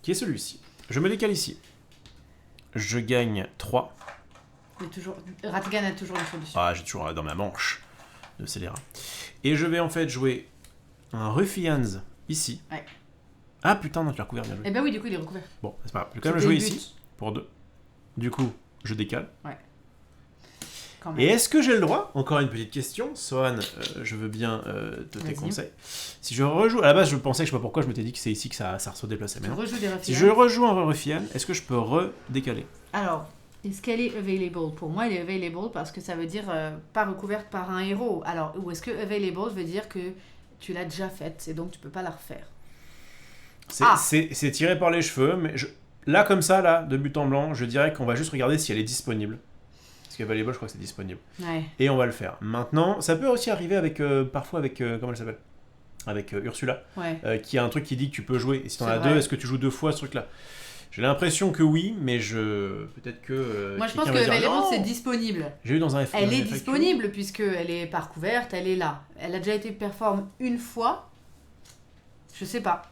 Qui est celui-ci. Je me décale ici. Je gagne 3. Rattigan a toujours une solution. Ah, j'ai toujours dans ma manche de scélérat. Et je vais en fait jouer un Ruffians ici. Ouais. Ah putain, non, tu l'as recouvert, bien joué. Eh ben oui, du coup, il est recouvert. Bon, c'est pas grave. Je vais quand même le jouer ici pour 2. Du coup, je décale. Ouais. Et est-ce que j'ai le droit, encore une petite question, Sohan, je veux bien tes conseils. Si je rejoue, à la base je pensais, je sais pas pourquoi, je m'étais dit que c'est ici que ça se redéplaçait. Mais non. Si je rejoue un Ruffian, est-ce que je peux redécaler? Alors, est-ce qu'elle est available? Pour moi, elle est available parce que ça veut dire pas recouverte par un héros. Alors, ou est-ce que available veut dire que tu l'as déjà faite et donc tu peux pas la refaire? C'est tiré par les cheveux, mais là comme ça, là, de but en blanc, je dirais qu'on va juste regarder si elle est disponible. Parce qu'available, je crois que c'est disponible. Ouais. Et on va le faire. Maintenant, ça peut aussi arriver avec, parfois avec, comment elle s'appelle? Avec Ursula, ouais. Qui a un truc qui dit que tu peux jouer. Et si t'en as 2, est-ce que tu joues 2 fois ce truc-là? J'ai l'impression que oui, mais peut-être que... Moi, je pense que available, c'est disponible. J'ai eu dans un FAQ. Elle est disponible, puisqu'elle est par couverte, elle est là. Elle a déjà été performe une fois. Je sais pas.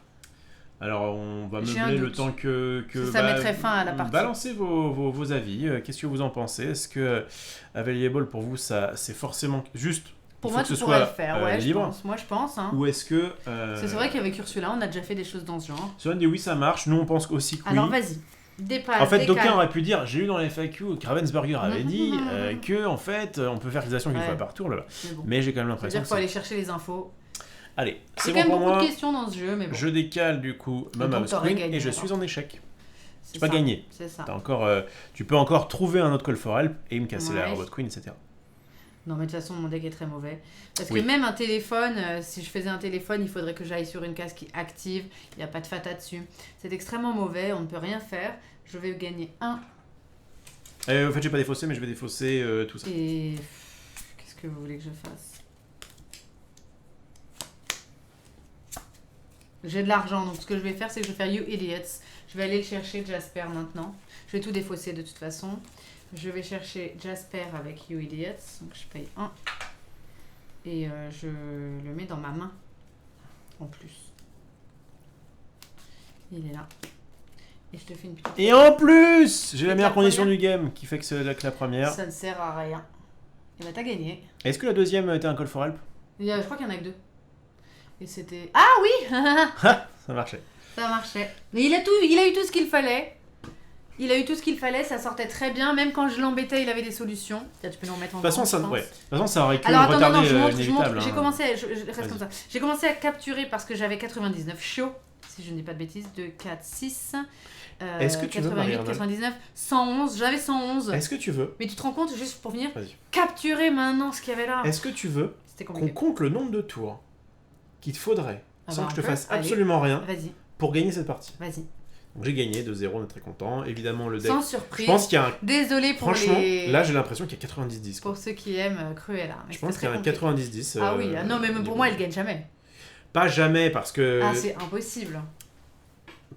Alors, on va meubler le temps que ça mettrait fin à la partie. Balancez vos avis. Qu'est-ce que vous en pensez? Est-ce que Available, pour vous, c'est forcément juste... Pour moi, tu pourrais le faire, ouais, libre. Moi, je pense. Hein. Ou est-ce que... C'est vrai qu'avec Ursula, on a déjà fait des choses dans ce genre. Sohan dit oui, ça marche. Nous, on pense aussi que oui. Alors, vas-y. En fait, d'aucuns auraient pu dire, j'ai lu dans les FAQ que Ravensburger avait dit que, en fait, on peut faire des actions qu'une fois par tour. Là. Mais j'ai quand même l'impression qu'il faut aller chercher les infos. Allez, c'est bon pour moi. Il y a quand même beaucoup de questions dans ce jeu, mais bon. Je décale du coup ma mouse queen et je suis en échec. J'ai pas gagné. C'est ça. Tu peux encore trouver un autre call for help et me casser la robot queen, etc. Non, mais de toute façon, mon deck est très mauvais. Parce que même un téléphone, si je faisais un téléphone, il faudrait que j'aille sur une case qui active. Il n'y a pas de fata dessus. C'est extrêmement mauvais, on ne peut rien faire. Je vais gagner 1. En fait, je vais pas défausser, mais je vais défausser tout ça. Et qu'est-ce que vous voulez que je fasse? J'ai de l'argent, donc ce que je vais faire, c'est que je vais faire You Idiots. Je vais aller le chercher, Jasper, maintenant. Je vais tout défausser de toute façon. Je vais chercher Jasper avec You Idiots. Donc je paye 1. Et je le mets dans ma main. En plus. Il est là. Et je te fais une petite... Et en plus, j'ai la meilleure condition du game, qui fait que c'est la première. Ça ne sert à rien. Et bah t'as gagné. Est-ce que la deuxième était un call for help? Je crois qu'il y en a que 2. Et c'était... Ah oui. Ça marchait. Ça marchait. Mais il a eu tout ce qu'il fallait. Il a eu tout ce qu'il fallait, ça sortait très bien. Même quand je l'embêtais, il avait des solutions. Tiens, tu peux nous remettre en grand. De toute façon, ça aurait pu Alors, retarder je inévitable. montre. J'ai commencé, je reste comme ça. J'ai commencé à capturer parce que j'avais 99 chauds, si je ne dis pas de bêtises, 2, 4, 6. Est-ce que tu 88, veux, 99, 111. J'avais 111. Est-ce que tu veux? Mais tu te rends compte, juste pour venir, capturer maintenant ce qu'il y avait là. Est-ce que tu veux qu'on compte le nombre de tours qu'il te faudrait, sans que je te fasse absolument rien, pour gagner cette partie? Vas-y. Donc j'ai gagné 2-0, on est très content. Évidemment, le deck. Sans surprise. Je pense qu'il y a un... Désolé pour Franchement, là j'ai l'impression qu'il y a 90-10. Pour ceux qui aiment Cruella. Je pense qu'il y a un 90-10. Ah oui, non, mais pour moi, elle gagne jamais. Pas jamais, parce que. Ah, c'est impossible.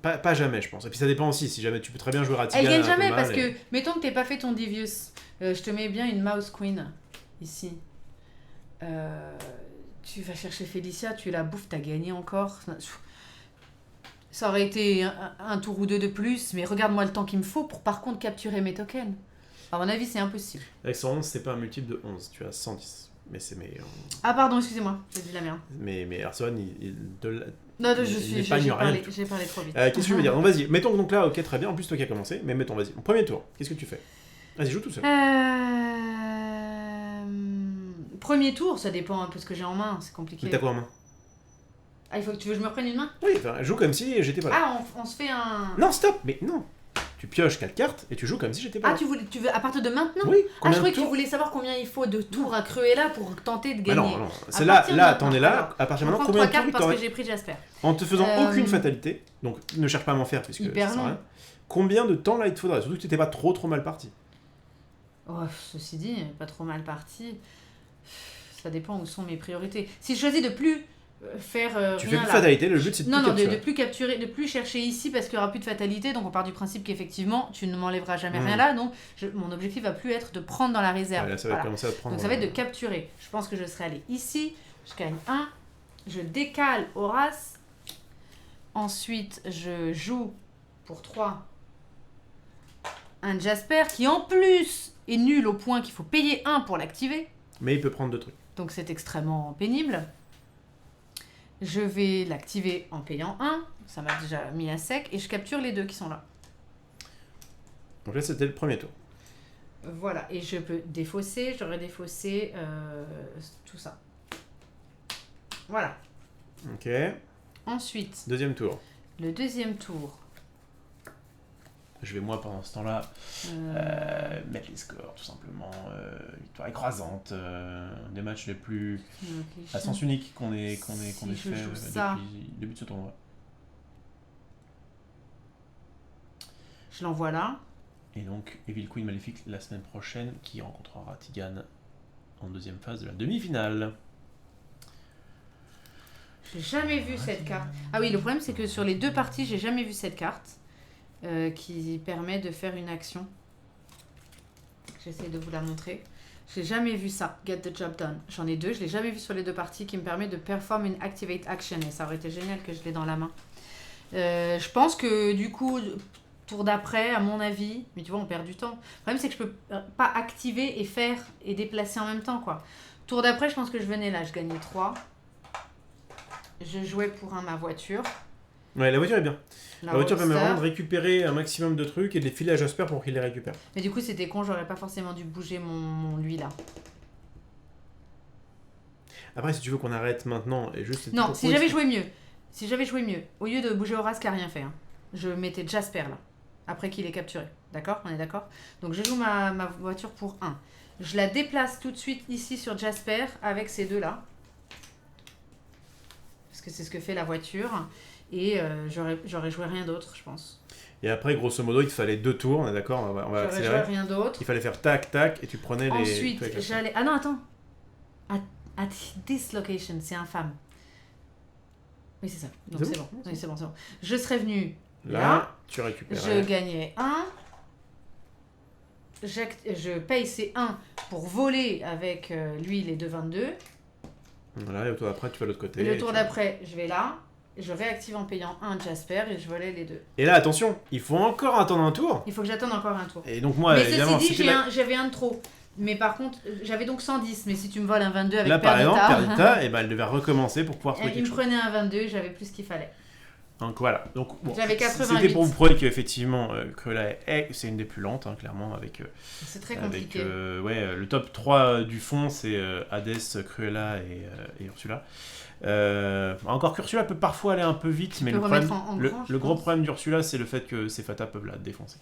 Pas jamais, je pense. Et puis ça dépend aussi, si jamais tu peux très bien jouer Rattigan. Elle gagne jamais, parce que, mettons que t'aies pas fait ton Devious. Je te mets bien une Mouse Queen, ici. Tu vas chercher Félicia, tu la bouffes, t'as gagné encore. Ça aurait été un tour ou deux de plus, mais regarde-moi le temps qu'il me faut pour par contre capturer mes tokens. À mon avis, c'est impossible. Avec 111, c'est pas un multiple de 11, tu as 110. Mais c'est Ah pardon, excusez-moi, j'ai dit de la merde. Mais Arson, Non, j'ai parlé trop vite. Qu'est-ce que je veux dire? Donc vas-y, mettons donc là, ok, très bien, en plus toi qui as commencé, mais mettons, vas-y. Premier tour, qu'est-ce que tu fais? Vas-y, joue tout seul. Premier tour, ça dépend un peu de ce que j'ai en main, c'est compliqué. Mais t'as quoi en main? Ah, tu veux que je me reprenne une main? Oui, enfin, joue comme si j'étais pas là. Ah, on se fait un... Non, stop. Mais non. tu pioches 4 cartes et tu joues comme si j'étais pas Ah, là. tu veux à partir de maintenant? Oui, Ah, je combien croyais de que tu tours voulais savoir combien il faut de tours à Cruella pour tenter de Ah gagner. non, c'est À là, partir de t'en es maintenant. là, Alors, à partir je de vais maintenant, prendre combien 3 de tours cartes il parce que t'aurait... j'ai pris Jasper. En te faisant aucune fatalité, donc ne cherche pas à m'en faire puisque Hyper ça sert à long. rien. Combien de temps là il te faudrait? Surtout que tu n'étais pas trop mal parti. Oh, ceci dit, pas trop mal parti. Ça dépend où sont mes priorités. Si je choisis de plus faire Tu fais rien plus de là. fatalité, le but c'est de Non, tout non, de capturer. plus capturer, de plus chercher ici parce qu'il n'y aura plus de fatalité. Donc on part du principe qu'effectivement, tu ne m'enlèveras jamais rien là. Donc mon objectif va plus être de prendre dans la réserve. Ouais, là, ça va commencer à te prendre. Donc ça va être de capturer. Je pense que je serai allé ici. Je gagne 1. Je décale Horace. Ensuite, je joue pour 3 un Jasper qui en plus est nul au point qu'il faut payer 1 pour l'activer. Mais il peut prendre 2 trucs. Donc c'est extrêmement pénible. Je vais l'activer en payant 1. Ça m'a déjà mis à sec. Et je capture les 2 qui sont là. Donc là c'était le premier tour. Voilà. Et je peux défausser. J'aurais défaussé tout ça. Voilà. Ok. Ensuite, Deuxième tour. le deuxième tour. Je vais moi pendant ce temps-là mettre les scores tout simplement. Victoire écrasante. Des matchs les plus à sens unique qu'on ait Si fait je joue ça. depuis le début de ce tournoi. Je l'envoie là. Et donc Evil Queen Maléfique la semaine prochaine qui rencontrera Tigan en deuxième phase de la demi-finale. J'ai jamais vu cette carte. Ah oui, le problème c'est que sur les 2 parties, j'ai jamais vu cette carte qui permet de faire une action. J'essaie de vous la montrer. J'ai jamais vu ça, Get the Job Done. J'en ai 2, je l'ai jamais vu sur les 2 parties qui me permet de perform une activate action et ça aurait été génial que je l'ai dans la main. Je pense que du coup, tour d'après, à mon avis, mais tu vois, on perd du temps. Le problème c'est que je peux pas activer et faire et déplacer en même temps quoi. Tour d'après, je pense que je venais là, je gagnais 3. Je jouais pour ma voiture. Ouais, la voiture est bien. La voiture Roadster. permet vraiment de récupérer un maximum de trucs et de les filer à Jasper pour qu'il les récupère. Mais du coup, c'était con, j'aurais pas forcément dû bouger mon lui là. Après, si tu veux qu'on arrête maintenant et juste... Non, si j'avais joué mieux, au lieu de bouger Horace qui a rien fait, hein, je mettais Jasper là, après qu'il est capturé. D'accord? On est d'accord? Donc je joue ma voiture pour 1. Je la déplace tout de suite ici sur Jasper avec ces 2 là. Parce que c'est ce que fait la voiture. Et j'aurais joué rien d'autre, je pense. Et après, grosso modo, il te fallait 2 tours, on est d'accord? On va J'aurais accélérer. joué rien d'autre. Il fallait faire tac, tac, et tu prenais les... Ensuite, trucs avec ça. j'allais... Ah non, attends. At this location, c'est infâme. Oui, c'est ça. Donc C'est c'est bon. Oui, c'est bon. Je serais venu Là, tu récupères. je gagnais 1. Je paye ces 1 pour voler avec lui les 2,22. Voilà, et au tour d'après, tu vas de l'autre côté. Et le et tour tu- d'après, je vais là. Je réactive en payant 1 Jasper et je volais les 2. Et là, attention, il faut encore attendre un tour. Il faut que j'attende encore un tour. Et donc moi, Mais évidemment, ceci dit, c'était j'avais un de trop. Mais par contre, j'avais donc 110. Mais si tu me voles un 22 avec là, par exemple, Perdita, Perdita, et ben, elle devait recommencer pour pouvoir trouver il quelque me chose. prenait un 22, j'avais plus ce qu'il fallait. Donc voilà. Donc, bon, J'avais 88. c'était pour vous prouver qu'effectivement, Cruella c'est une des plus lentes, hein, clairement, avec... C'est très avec compliqué. le top 3 du fond, c'est Hades, Cruella et Ursula. Encore qu'Ursula peut parfois aller un peu vite, mais peux le, problème, remettre en le, grand, je le gros pense. problème d'Ursula, c'est le fait que ses Fata peuvent la défoncer.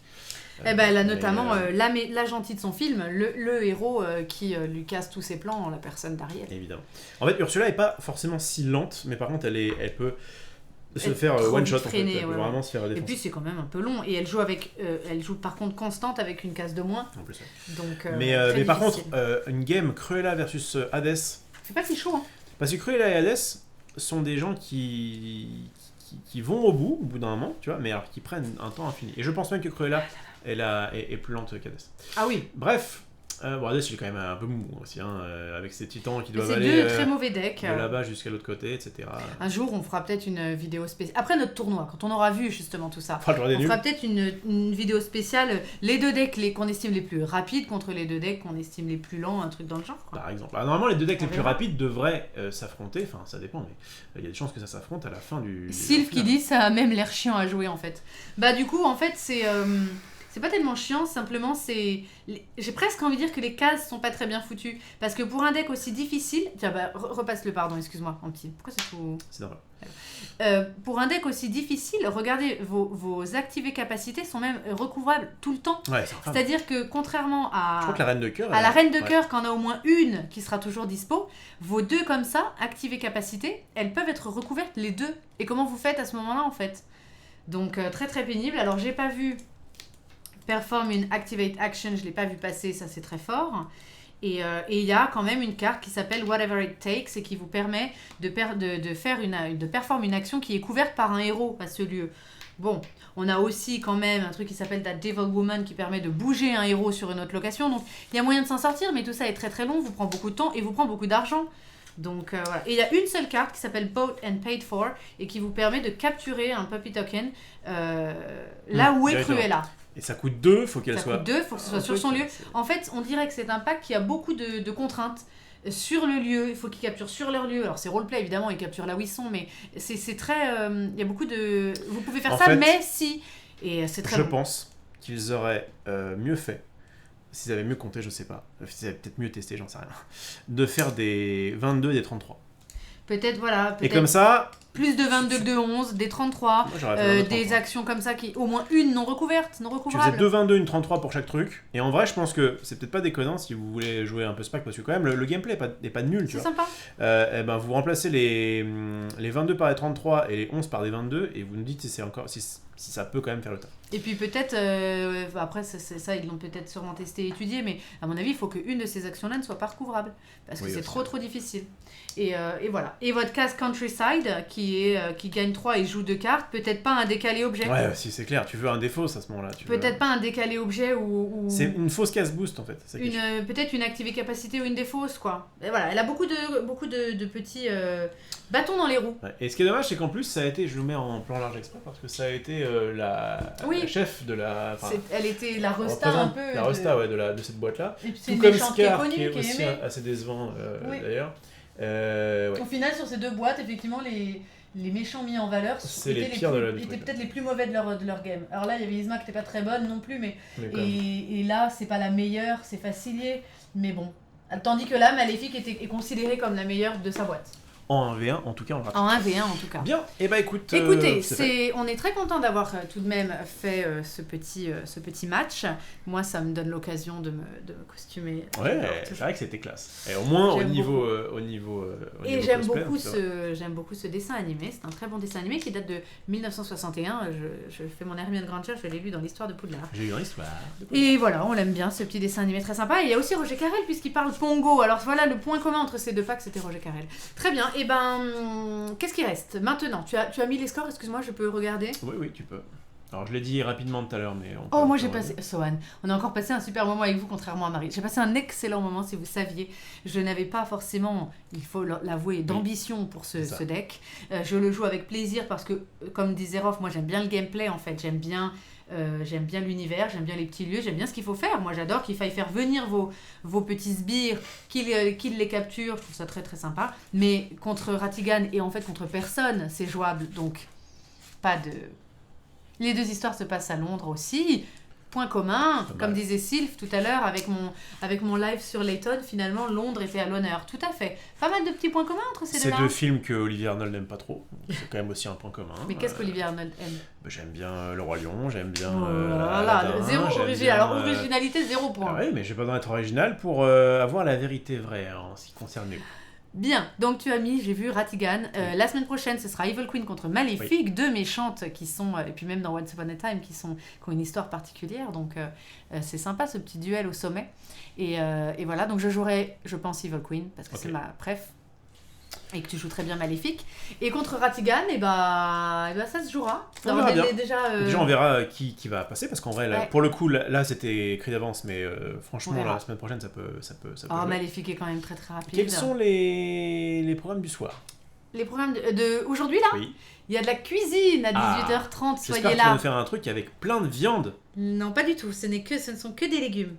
Eh ben, elle a mais, notamment la gentille de son film, le héros qui lui casse tous ses plans, la personne d'Ariel. Évidemment. En fait, Ursula est pas forcément si lente, mais par contre, elle peut se Elle faire est trop one shot. vite En fait. freinée, Elle peut ouais, vraiment se faire Et défoncer. puis c'est quand même un peu long. Et elle joue par contre constante avec une case de moins. En plus, ouais. Donc, mais très par contre, difficile. une game Cruella versus Hades, C'est pas si chaud, hein. parce que Cruella et Hades sont des gens qui vont au bout d'un moment, tu vois, mais alors qui prennent un temps infini. Et je pense même que Cruella est plus lente qu'Hades. Ah oui. Bref, bon, Hades il est quand même un peu mou aussi, hein, avec ses titans qui Et doivent c'est aller deux très mauvais decks. de là-bas jusqu'à l'autre côté, etc. Un jour, on fera peut-être une vidéo spéciale. Après notre tournoi, quand on aura vu justement tout ça. Enfin, le jour des On nuls. fera peut-être une vidéo spéciale, les 2 decks qu'on estime les plus rapides contre les 2 decks qu'on estime les plus lents, un truc dans le genre. Quoi. Par exemple. Alors, normalement, les deux decks On les plus verra. rapides devraient s'affronter, enfin ça dépend, mais il y a des chances que ça s'affronte à la fin du... Sylph qui dit ça a même l'air chiant à jouer en fait. Bah du coup en fait c'est pas tellement chiant, simplement j'ai presque envie de dire que les cases sont pas très bien foutues. Parce que pour un deck aussi difficile... Tiens bah repasse-le pardon, excuse-moi en petit. Pourquoi c'est tout... C'est normal. pour un deck aussi difficile, regardez, vos activées capacités sont même recouvrables tout le temps. Ouais, c'est-à-dire que contrairement je crois que la reine de cœur... à la reine de cœur, quand on a au moins une qui sera toujours dispo, vos 2 comme ça, activées capacités, elles peuvent être recouvertes les 2. Et comment vous faites à ce moment-là en fait? Donc très très pénible. Alors j'ai pas vu perform une activate action, je l'ai pas vu passer, ça c'est très fort. Et il y a quand même une carte qui s'appelle Whatever It Takes et qui vous permet de performer une action qui est couverte par un héros à ce lieu. Bon, on a aussi quand même un truc qui s'appelle That Devil Woman qui permet de bouger un héros sur une autre location. Donc il y a moyen de s'en sortir, mais tout ça est très très long, vous prend beaucoup de temps et vous prend beaucoup d'argent. Donc voilà. Et il y a une seule carte qui s'appelle Bought and Paid For et qui vous permet de capturer un puppy token là où est Cruella. Et ça coûte 2, faut qu'elle soit... Ça coûte 2, faut que ce soit sur son lieu. En fait, on dirait que c'est un pack qui a beaucoup de contraintes sur le lieu. Il faut qu'ils capturent sur leur lieu. Alors c'est roleplay, évidemment, ils capturent là où ils sont, mais c'est très... Il y a beaucoup de... Vous pouvez faire ça, mais si... Et c'est très Je pense qu'ils auraient mieux fait, s'ils avaient mieux compté, je sais pas, s'ils avaient peut-être mieux testé, j'en sais rien, de faire des 22 et des 33. Peut-être, voilà. Et comme ça... Plus de 22 que de 11, des 33, des actions comme ça, qui au moins une non recouverte, non recouvrable. Tu faisais 2 22, une 33 pour chaque truc. Et en vrai, je pense que c'est peut-être pas déconnant si vous voulez jouer un peu SPAC, parce que quand même, le gameplay est pas nul, tu vois. C'est sympa. Et ben, vous remplacez les 22 par les 33 et les 11 par des 22, et vous nous dites si ça peut quand même faire le taf. Et puis peut-être, après ça ils l'ont peut-être sûrement testé et étudié, mais à mon avis, il faut qu'une de ces actions-là ne soit pas recouvrable, parce que c'est trop difficile. Et voilà. Et votre case Countryside, qui gagne 3 et joue 2 cartes, peut-être pas un décalé objet. Ouais, si c'est clair, tu veux un défaut à ce moment-là. Peut-être pas un décalé objet ou... C'est une fausse case boost en fait. Peut-être une activée capacité ou une défausse, quoi. Et voilà, elle a beaucoup de petits bâtons dans les roues. Ouais. Et ce qui est dommage, c'est qu'en plus, ça a été, je le mets en plan large exprès, parce que ça a été la chef de la... Elle était la Rosta un peu. La Rosta, de cette boîte-là. Et puis c'est tout une comme méchante Scar, qui est aussi aimée. assez décevant d'ailleurs. Au final, sur ces 2 boîtes, effectivement, les méchants mis en valeur étaient peut-être les plus mauvais de leur game. Alors là, il y avait Yzma qui n'était pas très bonne non plus, et là, c'est pas la meilleure, c'est Facilier, mais bon. Tandis que là, Maléfique est considérée comme la meilleure de sa boîte. En 1v1, en tout cas, on va. En 1v1, en tout cas. Bien, et bah écoute. Écoutez, on est très content d'avoir tout de même fait ce petit match. Moi, ça me donne l'occasion de me costumer. Ouais, c'est vrai que c'était classe. Et au moins, au niveau et j'aime beaucoup ce dessin animé. C'est un très bon dessin animé qui date de 1961. Je fais mon Hermione Granger, je l'ai lu dans l'histoire de Poudlard. J'ai eu une histoire. Et voilà, on l'aime bien, ce petit dessin animé très sympa. Et il y a aussi Roger Carrel, puisqu'il parle Pongo. Alors voilà, le point commun entre ces 2 packs, c'était Roger Carrel. Très bien. Et qu'est-ce qui reste maintenant? Tu as mis les scores, excuse-moi, je peux regarder? Oui, tu peux. Alors je l'ai dit rapidement tout à l'heure, mais... moi j'ai passé... Sohan, on a encore passé un super moment avec vous, contrairement à Marie. J'ai passé un excellent moment, si vous saviez. Je n'avais pas forcément, il faut l'avouer, d'ambition pour ce deck. Je le joue avec plaisir parce que, comme disait Rof, moi j'aime bien le gameplay en fait. J'aime bien l'univers, j'aime bien les petits lieux, j'aime bien ce qu'il faut faire. Moi j'adore qu'il faille faire venir vos petits sbires, qu'ils les capturent, je trouve ça très très sympa. Mais contre Ratigan et en fait contre personne, c'est jouable, donc pas de... Les 2 histoires se passent à Londres aussi. Point commun, comme disait Sylph tout à l'heure avec mon live sur Layton, finalement Londres était à l'honneur. Tout à fait. Pas mal de petits points communs entre ces deux-là. C'est 2 films que Olivier Arnold n'aime pas trop. C'est quand même aussi un point commun. Mais qu'est-ce qu'Olivier Arnold aime? J'aime bien Le Roi Lion, j'aime bien... zéro original. Alors originalité, 0 point. Oui, mais j'ai pas besoin d'être original pour avoir la vérité vraie en ce qui concerne les... Bien, donc tu as mis, j'ai vu Ratigan. La semaine prochaine, ce sera Evil Queen contre Maléfique, 2 méchantes qui sont, et puis même dans Once Upon a Time, qui ont une histoire particulière. Donc c'est sympa ce petit duel au sommet. Et voilà, donc je jouerai, je pense, Evil Queen, parce que c'est ma préf. Et que tu joues très bien Maléfique. Et contre Ratigan, ça se jouera. Déjà, on verra qui va passer, parce qu'en vrai, pour le coup, là c'était écrit d'avance, mais franchement, la semaine prochaine, ça peut jouer. Maléfique est quand même très très rapide. Quels sont les programmes du soir? Les programmes de aujourd'hui, là? Oui. Il y a de la cuisine à 18h30, soyez là. J'espère que tu vas nous faire un truc avec plein de viande. Non, pas du tout, ce ne sont que des légumes.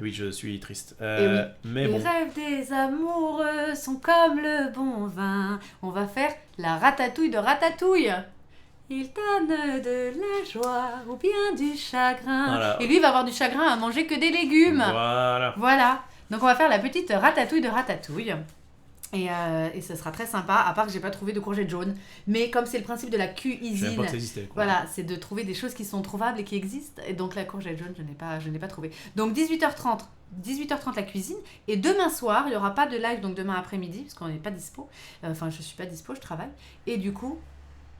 Oui, je suis triste. Mais les rêves des amoureux sont comme le bon vin. On va faire la ratatouille de Ratatouille. Il donne de la joie ou bien du chagrin. Voilà. Et lui, il va avoir du chagrin à manger que des légumes. Voilà. Donc, on va faire la petite ratatouille de Ratatouille. Et ce sera très sympa, à part que j'ai pas trouvé de courgettes jaunes. Mais comme c'est le principe de la cuisine, voilà, c'est de trouver des choses qui sont trouvables et qui existent. Et donc la courgette jaune, je n'ai pas trouvé. Donc 18h30 la cuisine. Et demain soir, il n'y aura pas de live, donc demain après-midi, parce qu'on n'est pas dispo. Enfin, je suis pas dispo, je travaille. Et du coup,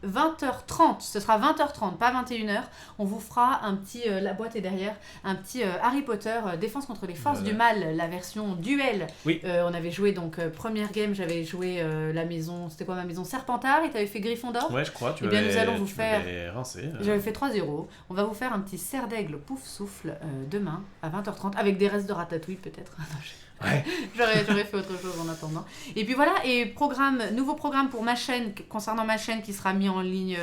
20h30, ce sera 20h30, pas 21h. On vous fera un petit, la boîte est derrière, un petit Harry Potter, Défense contre les forces du mal, la version duel. Oui. On avait joué, donc, première game, j'avais joué la maison, c'était quoi ma maison Serpentard, et t'avais fait Gryffondor. Ouais, je crois, nous allons vous faire. Rincé, J'avais fait 3-0. On va vous faire un petit cerf d'aigle pouf souffle demain à 20h30, avec des restes de ratatouille peut-être. Ouais. J'aurais fait autre chose en attendant. Et puis voilà, et nouveau programme pour ma chaîne, concernant ma chaîne qui sera mis en ligne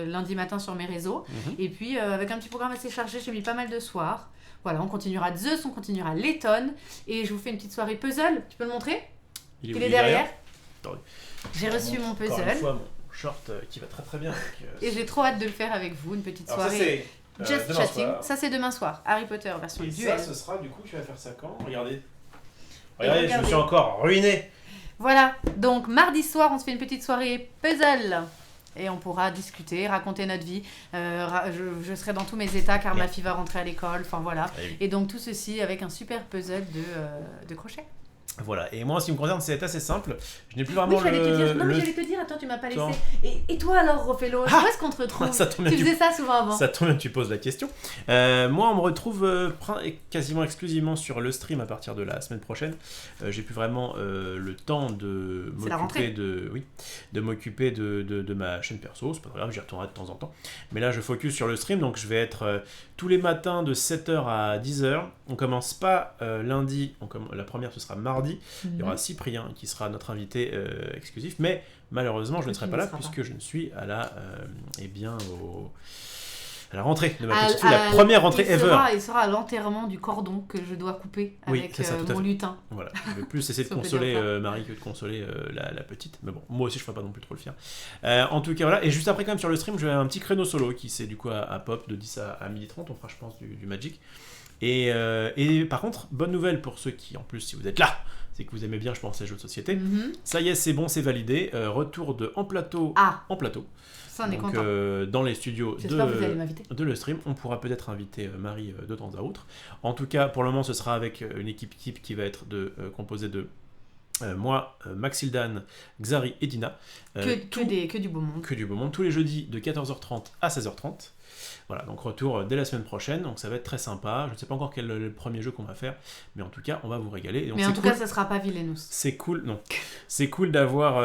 lundi matin sur mes réseaux. Et puis avec un petit programme assez chargé, j'ai mis pas mal de soirs. Voilà, on continuera Zeus, on continuera Letton. Et je vous fais une petite soirée puzzle. Tu peux le montrer ? Il est derrière. J'ai reçu mon puzzle. Encore une fois, mon short qui va très très bien. Et j'ai trop hâte de le faire avec vous, une petite soirée. Just chatting. Soir. Ça c'est demain soir. Harry Potter version et duel. Ça, ce sera du coup, tu vas faire ça quand ? Regardez, je me suis encore ruiné. Voilà, donc mardi soir, on se fait une petite soirée puzzle. Et on pourra discuter, raconter notre vie. Je serai dans tous mes états car ma fille va rentrer à l'école. Enfin voilà. Et donc tout ceci avec un super puzzle de crochet. Voilà, et moi en ce qui me concerne, c'est assez simple. Je n'ai plus vraiment j'allais te dire, attends, tu m'as pas laissé. Et toi alors, Rofello, où est-ce qu'on te retrouve ? Tu faisais ça souvent avant. Ça tombe bien que tu poses la question. Moi, on me retrouve quasiment exclusivement sur le stream à partir de la semaine prochaine. J'ai plus vraiment le temps de m'occuper de ma chaîne perso. C'est pas grave, j'y retournerai de temps en temps. Mais là, je focus sur le stream, donc je vais être tous les matins de 7h à 10h. On commence pas lundi, la première ce sera mardi. Il y aura Cyprien qui sera notre invité exclusif, mais malheureusement je ne serai pas là puisque je ne suis à la à la rentrée de ma petite fille, la première rentrée ever. Il sera à l'enterrement du cordon que je dois couper avec mon lutin. Voilà, je vais plus essayer de consoler Marie que de consoler la petite, mais bon, moi aussi je ne ferai pas non plus trop le fier. En tout cas voilà, et juste après quand même sur le stream, je vais avoir un petit créneau solo qui c'est du coup à pop de 10 à 12h30, on fera je pense du Magic. Et par contre, bonne nouvelle pour ceux qui, en plus, si vous êtes là, c'est que vous aimez bien, je pense, les jeux de société. Ça y est, c'est bon, c'est validé. Retour de En Plateau. Ça, on est content. Dans les studios de le stream, on pourra peut-être inviter Marie de temps à autre. En tout cas, pour le moment, ce sera avec une équipe qui va être composée de moi, Maxildan, Xari et Dina. Que du beau monde. Que du beau monde. Tous les jeudis de 14h30 à 16h30. Voilà, donc retour dès la semaine prochaine, donc ça va être très sympa. Je ne sais pas encore quel est le premier jeu qu'on va faire, mais en tout cas, on va vous régaler. Et donc, mais en tout cas, ça sera pas Villainous. C'est cool, non. C'est cool d'avoir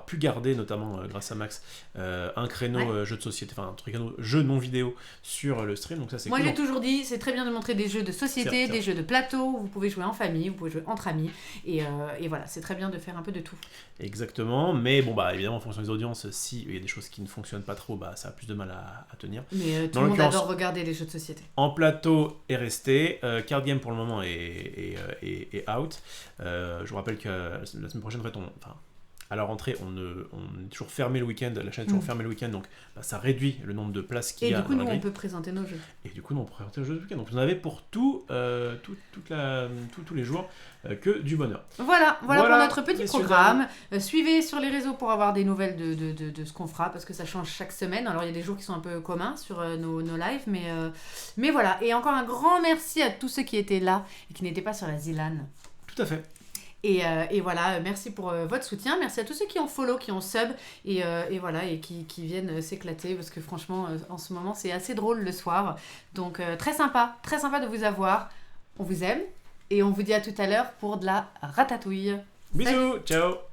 pu garder, notamment grâce à Max, un créneau jeu de société, enfin un créneau jeu non vidéo sur le stream, donc ça c'est cool. Moi j'ai toujours dit, c'est très bien de montrer des jeux de société, des jeux de plateau, vous pouvez jouer en famille, vous pouvez jouer entre amis, et voilà, c'est très bien de faire un peu de tout. Exactement, mais bon bah évidemment en fonction des audiences, s'il y a des choses qui ne fonctionnent pas trop, bah ça a plus de mal à tenir. Mais tout le monde adore regarder les jeux de société. En Plateau est resté, Card Game pour le moment est out. Je vous rappelle que la semaine prochaine, à la rentrée, on est toujours fermé le week-end, la chaîne est toujours fermée le week-end, donc ça réduit le nombre de places qu'il y a. Et du coup, nous, on peut présenter nos jeux. Et du coup, nous, on peut présenter nos jeux de week-end. Donc, vous en avez pour tous les jours que du bonheur. Voilà pour notre petit programme. Suivez sur les réseaux pour avoir des nouvelles de ce qu'on fera, parce que ça change chaque semaine. Alors, il y a des jours qui sont un peu communs sur nos lives, mais voilà. Et encore un grand merci à tous ceux qui étaient là et qui n'étaient pas sur la Zilan. Tout à fait. Et voilà, merci pour votre soutien, merci à tous ceux qui ont follow, qui ont sub et voilà, et qui viennent s'éclater parce que franchement en ce moment c'est assez drôle le soir, donc très sympa de vous avoir, on vous aime et on vous dit à tout à l'heure pour de la ratatouille. Bisous, ciao.